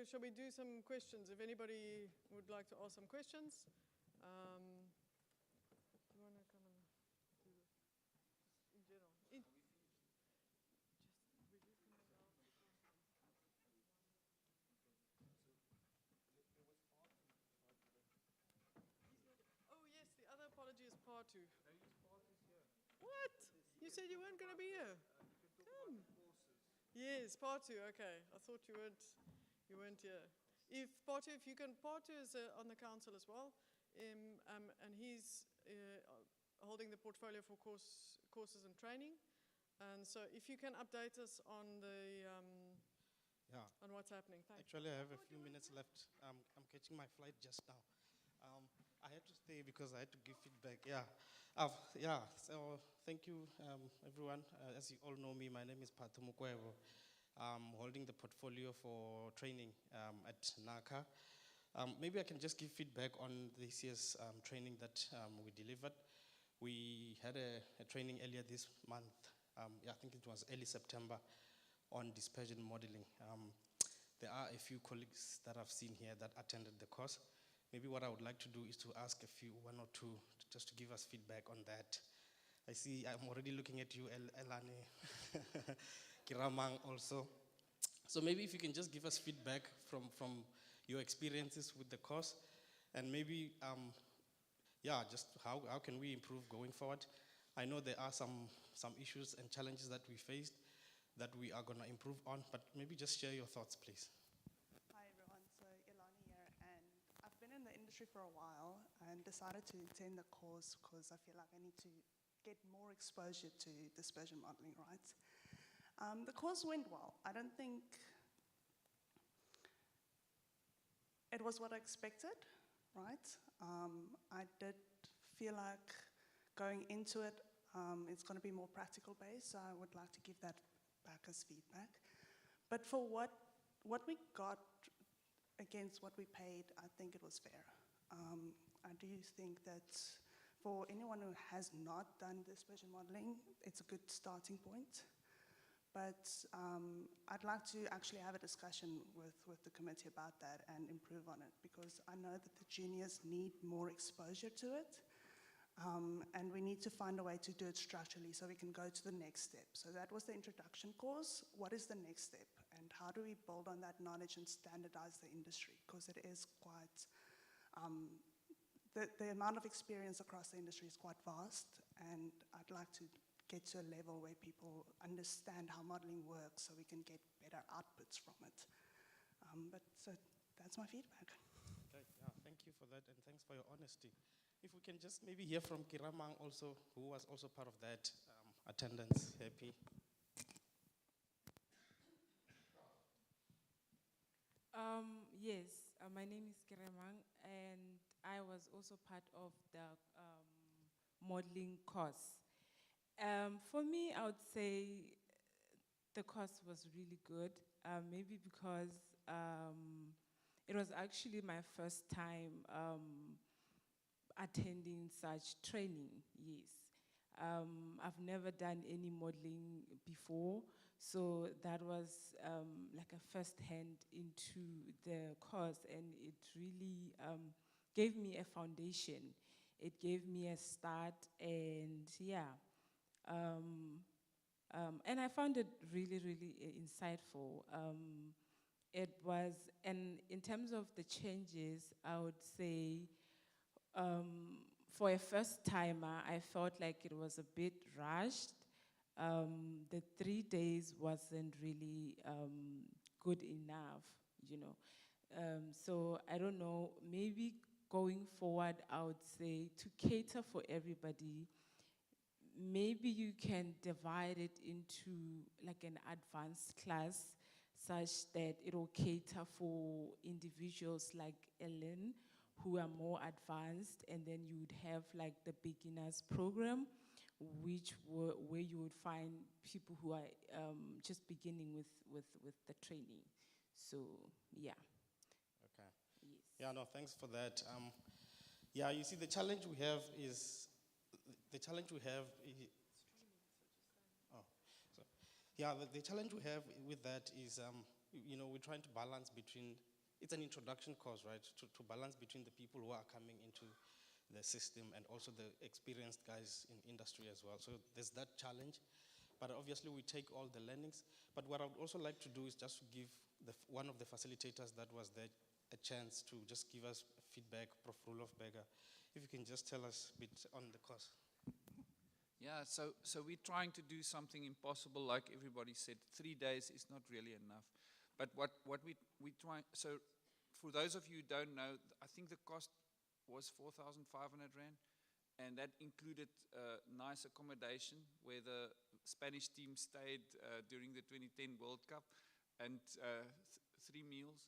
shall we do some questions? If anybody would like to ask some questions. Do you want to come and do this? Just in general. Oh yes, the other apology is part 2. What? You said you weren't going to be here. Come. Yes, part 2. Okay, I thought you weren't here. If part 2, if you can, part 2 is on the council as well, and he's holding the portfolio for courses and training. And so, if you can update us on on what's happening. Thanks. Actually, I have a few minutes left. I'm catching my flight just now. I had to stay because I had to give feedback. So thank you, everyone. As you all know me, my name is Pathu Mukwebo. I'm holding the portfolio for training at NACA. Maybe I can just give feedback on this year's training that we delivered. We had a training earlier this month. I think it was early September on dispersion modeling. There are a few colleagues that I've seen here that attended the course. Maybe what I would like to do is to ask one or two, just to give us feedback on that. I see I'm already looking at you, Elane, Kiramang also. So maybe if you can just give us feedback from your experiences with the course, and maybe, just how can we improve going forward? I know there are some issues and challenges that we faced that we are going to improve on, but maybe just share your thoughts, please. Hi everyone, so Ilani here, and I've been in the industry for a while and decided to attend the course because I feel like I need to get more exposure to dispersion modeling, right? The course went well. I don't think it was what I expected, right? I did feel like going into it, it's going to be more practical based, so I would like to give that back as feedback. But for what we got against what we paid, I think it was fair. I do think that for anyone who has not done dispersion modeling, it's a good starting point. But I'd like to actually have a discussion with the committee about that and improve on it, because I know that the juniors need more exposure to it. And we need to find a way to do it structurally so we can go to the next step. So that was the introduction course. What is the next step? And how do we build on that knowledge and standardize the industry? Because it is quite, the amount of experience across the industry is quite vast, and I'd like to get to a level where people understand how modeling works so we can get better outputs from it. So that's my feedback. Okay, thank you for that, and thanks for your honesty. If we can just maybe hear from Kiramang also, who was also part of that attendance. Happy? Yes, my name is Kiramang, and I was also part of the modeling course. For me, I would say the course was really good, maybe because it was actually my first time attending such training, yes. I've never done any modeling before, so that was like a first hand into the course, and it really gave me a foundation. It gave me a start, and and I found it really, really insightful. It was, and in terms of the changes, I would say, for a first timer, I felt like it was a bit rushed. The 3 days wasn't really good enough, you know. So I don't know, maybe going forward, I would say to cater for everybody, maybe you can divide it into like an advanced class such that it will cater for individuals like Ellen, who are more advanced, and then you would have like the beginners program, where you would find people who are just beginning with the training. So, yeah. Okay. Yes. Yeah, no, thanks for that. You see, the challenge we have is, Yeah, the challenge we have with that is, you know, we're trying to balance between, it's an introduction course, right? To balance between the people who are coming into the system and also the experienced guys in industry as well. So there's that challenge, but obviously we take all the learnings. But what I would also like to do is just to give one of the facilitators that was there a chance to just give us feedback, Prof. Berger. If you can just tell us a bit on the course. Yeah, so we're trying to do something impossible, like everybody said. 3 days is not really enough. But what we try, so for those of you who don't know, I think the cost was 4,500 Rand, and that included nice accommodation where the Spanish team stayed during the 2010 World Cup, and 3 meals.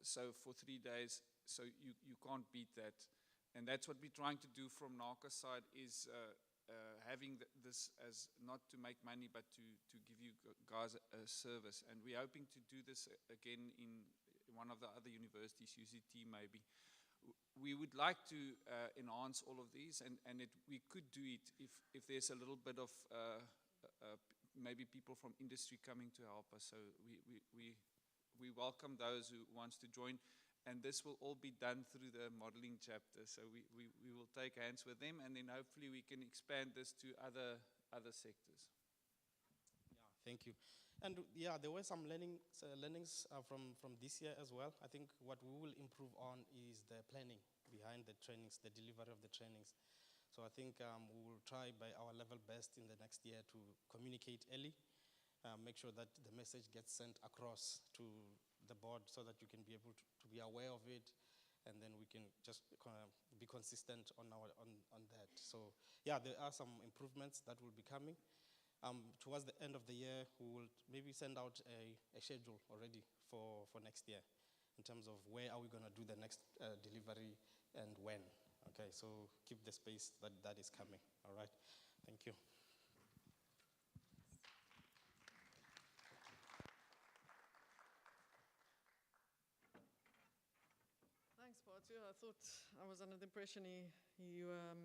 So for 3 days, so you can't beat that. And that's what we're trying to do from NACA side, is having this as not to make money, but to give you guys a service. And we're hoping to do this again in one of the other universities, UCT maybe. We would like to enhance all of these, and we could do it if there's a little bit of maybe people from industry coming to help us. So we welcome those who wants to join. And this will all be done through the modeling chapter. So we will take hands with them, and then hopefully we can expand this to other sectors. Yeah, thank you. And yeah, there were some learnings from this year as well. I think what we will improve on is the planning behind the trainings, the delivery of the trainings. So I think we will try by our level best in the next year to communicate early, make sure that the message gets sent across to the board so that you can be able to be aware of it, and then we can just be consistent on that. So yeah, there are some improvements that will be coming. Towards the end of the year, we will maybe send out a schedule already for next year in terms of where are we going to do the next delivery and when. Okay, so keep the space that is coming. All right, thank you. Thanks, Bartu. I thought I was under the impression he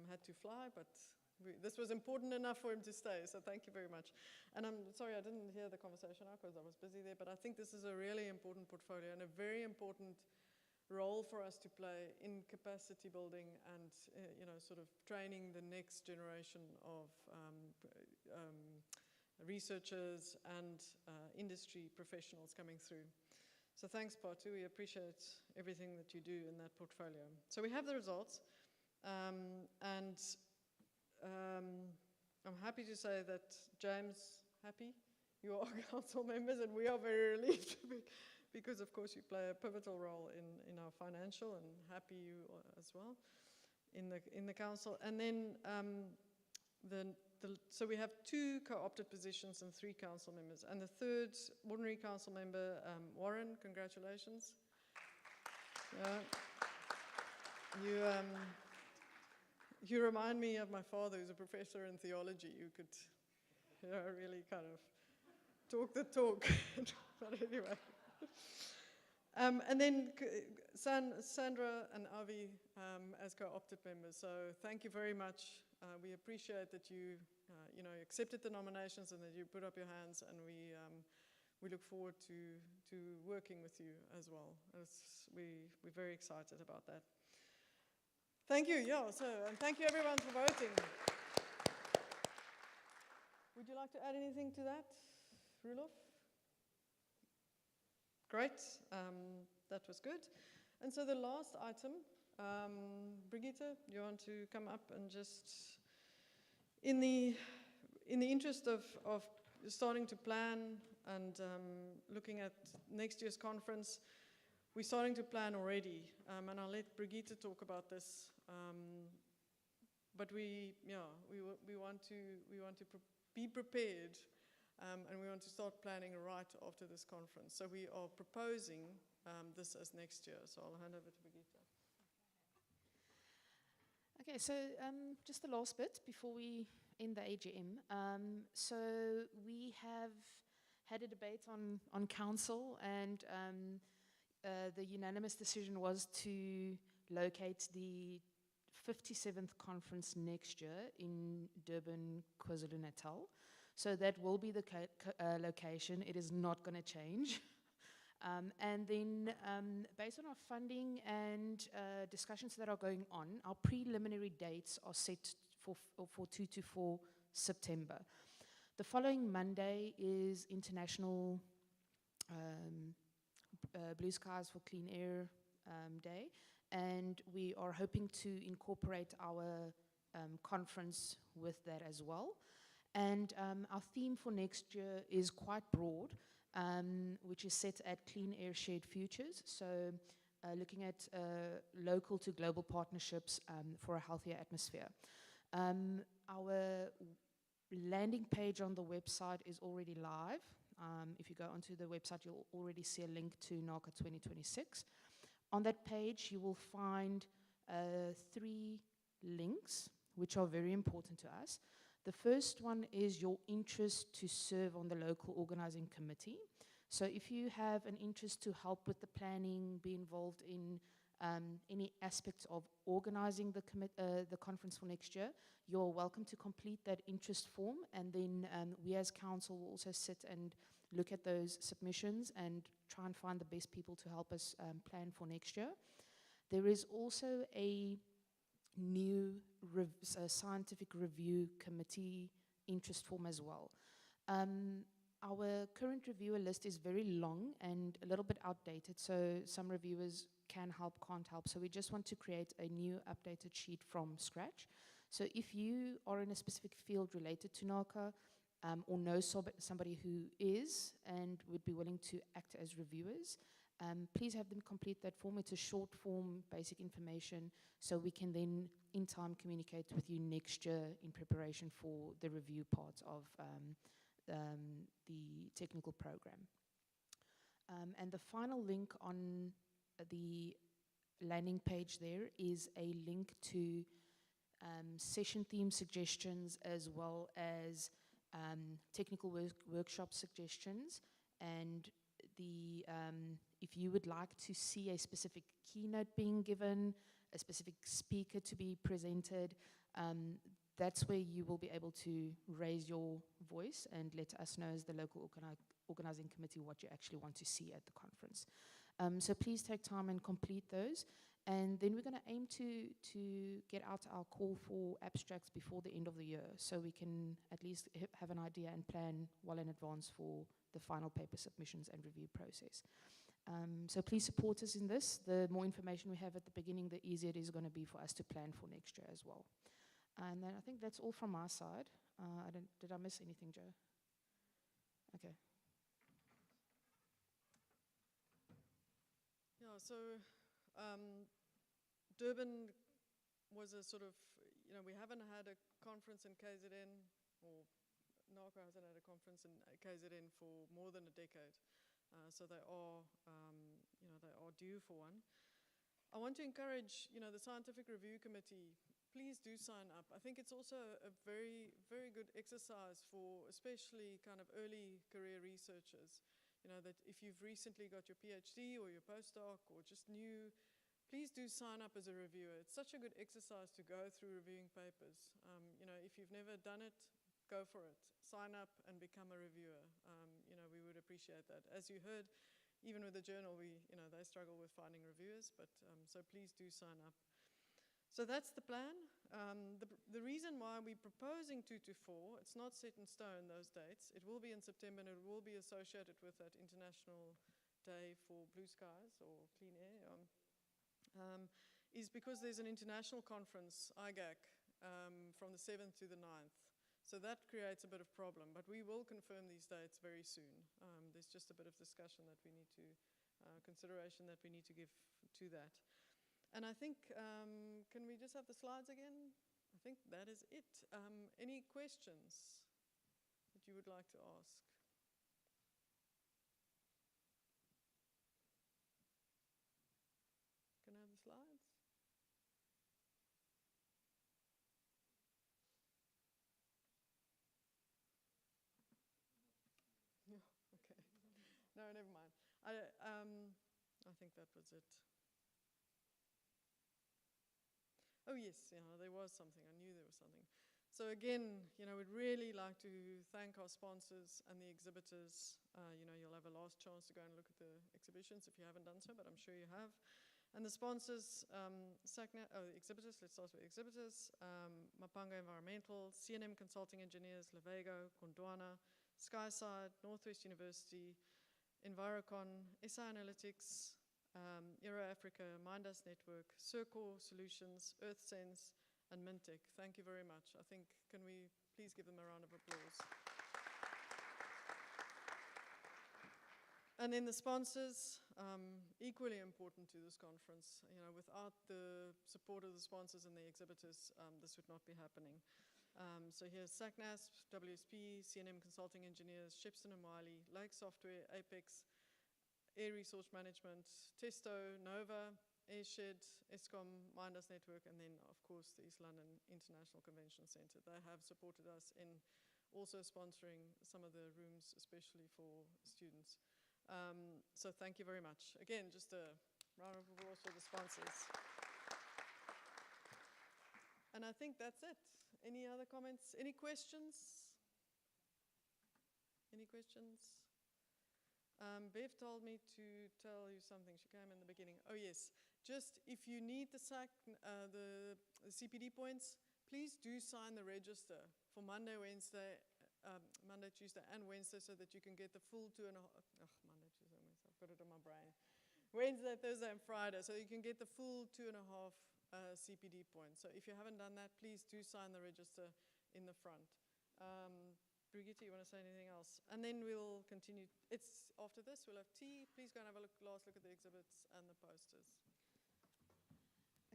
had to fly, but this was important enough for him to stay, so thank you very much. And I'm sorry I didn't hear the conversation because I was busy there, but I think this is a really important portfolio and a very important role for us to play in capacity building and sort of training the next generation of researchers and industry professionals coming through. So thanks, Bartu. We appreciate everything that you do in that portfolio. So we have the results, and I'm happy to say that James, happy, you are council members, and we are very relieved because, of course, you play a pivotal role in our financial, and happy you as well in the council. And then so we have 2 co-opted positions and 3 council members. And the 3rd ordinary council member, Warren, congratulations. You remind me of my father, who's a professor in theology. You could really kind of talk the talk. But anyway. And then Sandra and Avi as co-opted members. So thank you very much. We appreciate that you accepted the nominations and that you put up your hands, and we look forward to working with you as well. We're very excited about that. Thank you, and thank you everyone for voting. Would you like to add anything to that, Roelof? Great, that was good. And so the last item, Brigitte, you want to come up and just, in the interest of starting to plan and looking at next year's conference, we're starting to plan already, and I'll let Brigitte talk about this. But we want to be prepared. And we want to start planning right after this conference. So we are proposing this as next year. So I'll hand over to Brigitte. Okay, so just the last bit before we end the AGM. So we have had a debate on council, and the unanimous decision was to locate the 57th conference next year in Durban, KwaZulu-Natal. So that will be the location. It is not going to change. And then based on our funding and discussions that are going on, our preliminary dates are set for 2 to 4 September. The following Monday is International Blue Skies for Clean Air Day, and we are hoping to incorporate our conference with that as well. And our theme for next year is quite broad, which is set at Clean Air Shared Futures. So looking at local to global partnerships for a healthier atmosphere. Our landing page on the website is already live. If you go onto the website, you'll already see a link to NACA 2026. On that page, you will find 3 links, which are very important to us. The first one is your interest to serve on the local organizing committee. So if you have an interest to help with the planning, be involved in any aspects of organizing the conference for next year, you're welcome to complete that interest form, and then we as council will also sit and look at those submissions and try and find the best people to help us plan for next year. There is also a new scientific review committee interest form as well. Our current reviewer list is very long and a little bit outdated, so some reviewers can help, can't help. So we just want to create a new updated sheet from scratch. So if you are in a specific field related to NACA, or know somebody who is and would be willing to act as reviewers, please have them complete that form. It's a short form, basic information, so we can then in time communicate with you next year in preparation for the review part of the technical program. And the final link on the landing page there is a link to session theme suggestions, as well as technical workshop suggestions. And the if you would like to see a specific keynote being given, a specific speaker to be presented, that's where you will be able to raise your voice and let us know as the local organizing committee what you actually want to see at the conference. So please take time and complete those. And then we're going to aim to get out our call for abstracts before the end of the year, so we can at least have an idea and plan well in advance for the final paper submissions and review process. So please support us in this. The more information we have at the beginning, the easier it is going to be for us to plan for next year as well. And then I think that's all from my side. Did I miss anything, Joe? Okay. Yeah, so Durban was a sort of, we haven't had a conference in KZN, or NACA hasn't had a conference in KZN for more than a decade. So they are, they are due for one. I want to encourage, the Scientific Review Committee, please do sign up. I think it's also a very, very good exercise for especially kind of early career researchers. That if you've recently got your PhD or your postdoc or just new, please do sign up as a reviewer. It's such a good exercise to go through reviewing papers. If you've never done it, go for it. Sign up and become a reviewer. We would appreciate that. As you heard, even with the journal, they struggle with finding reviewers, but so please do sign up. So that's the plan. The reason why we're proposing 2 to 4, it's not set in stone, those dates. It will be in September, and it will be associated with that International Day for Blue Skies or Clean Air, is because there's an international conference, IGAC, from the 7th to the 9th. So that creates a bit of problem, but we will confirm these dates very soon. There's just a bit of discussion that we need to, consideration that we need to give to that. And I think, can we just have the slides again? I think that is it. Any questions that you would like to ask? Can I have the slides? Yeah, okay. No, never mind. I think that was it. Oh yes, there was something. I knew there was something. So again, we'd really like to thank our sponsors and the exhibitors. You'll have a last chance to go and look at the exhibitions if you haven't done so, but I'm sure you have. And the sponsors, the exhibitors, let's start with exhibitors. Mapanga Environmental, C&M Consulting Engineers, Levego, Gondwana, Skyside, Northwest University, Envirocon, SA Analytics, Euro Africa, Mindas Network, Circor Solutions, EarthSense, and Mintech. Thank you very much. I think, can we please give them a round of applause? And then the sponsors, equally important to this conference. Without the support of the sponsors and the exhibitors, this would not be happening. So here's SACNAS, WSP, C&M Consulting Engineers, Shepston and Wiley, Lake Software, Apex, Air Resource Management, Testo, Nova, Airshed, ESCOM, Mindas Network, and then, of course, the East London International Convention Centre. They have supported us in also sponsoring some of the rooms, especially for students. So thank you very much. Again, just a round of applause for the sponsors. And I think that's it. Any other comments? Any questions? Any questions? Bev told me to tell you something. She came in the beginning. Oh, yes. Just if you need the CPD points, please do sign the register for Monday, Tuesday, and Wednesday so that you can get the full 2.5. Monday, Tuesday, Wednesday. I've got it on my brain. Wednesday, Thursday, and Friday. So you can get the full 2.5 CPD points. So if you haven't done that, please do sign the register in the front. Brigitte, you want to say anything else? And then we'll continue. It's after this, we'll have tea. Please go and have a last look at the exhibits and the posters.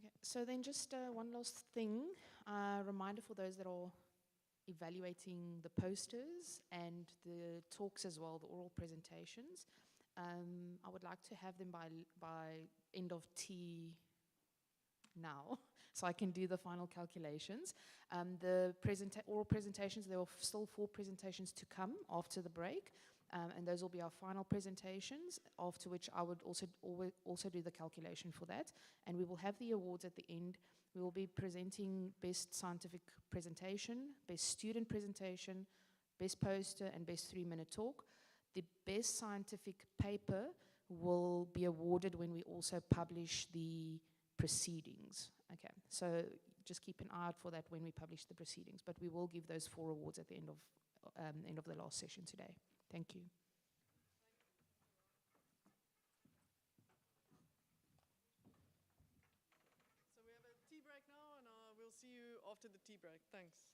Okay, so then just one last thing, reminder for those that are evaluating the posters and the talks as well, the oral presentations. I would like to have them by end of tea now, so I can do the final calculations. The oral presentations, there are still 4 presentations to come after the break, and those will be our final presentations, after which I would also do the calculation for that. And we will have the awards at the end. We will be presenting best scientific presentation, best student presentation, best poster, and best 3-minute talk. The best scientific paper will be awarded when we also publish the proceedings. Okay, so just keep an eye out for that when we publish the proceedings. But we will give those 4 awards at the end of the last session today. Thank you. So we have a tea break now, and we'll see you after the tea break. Thanks.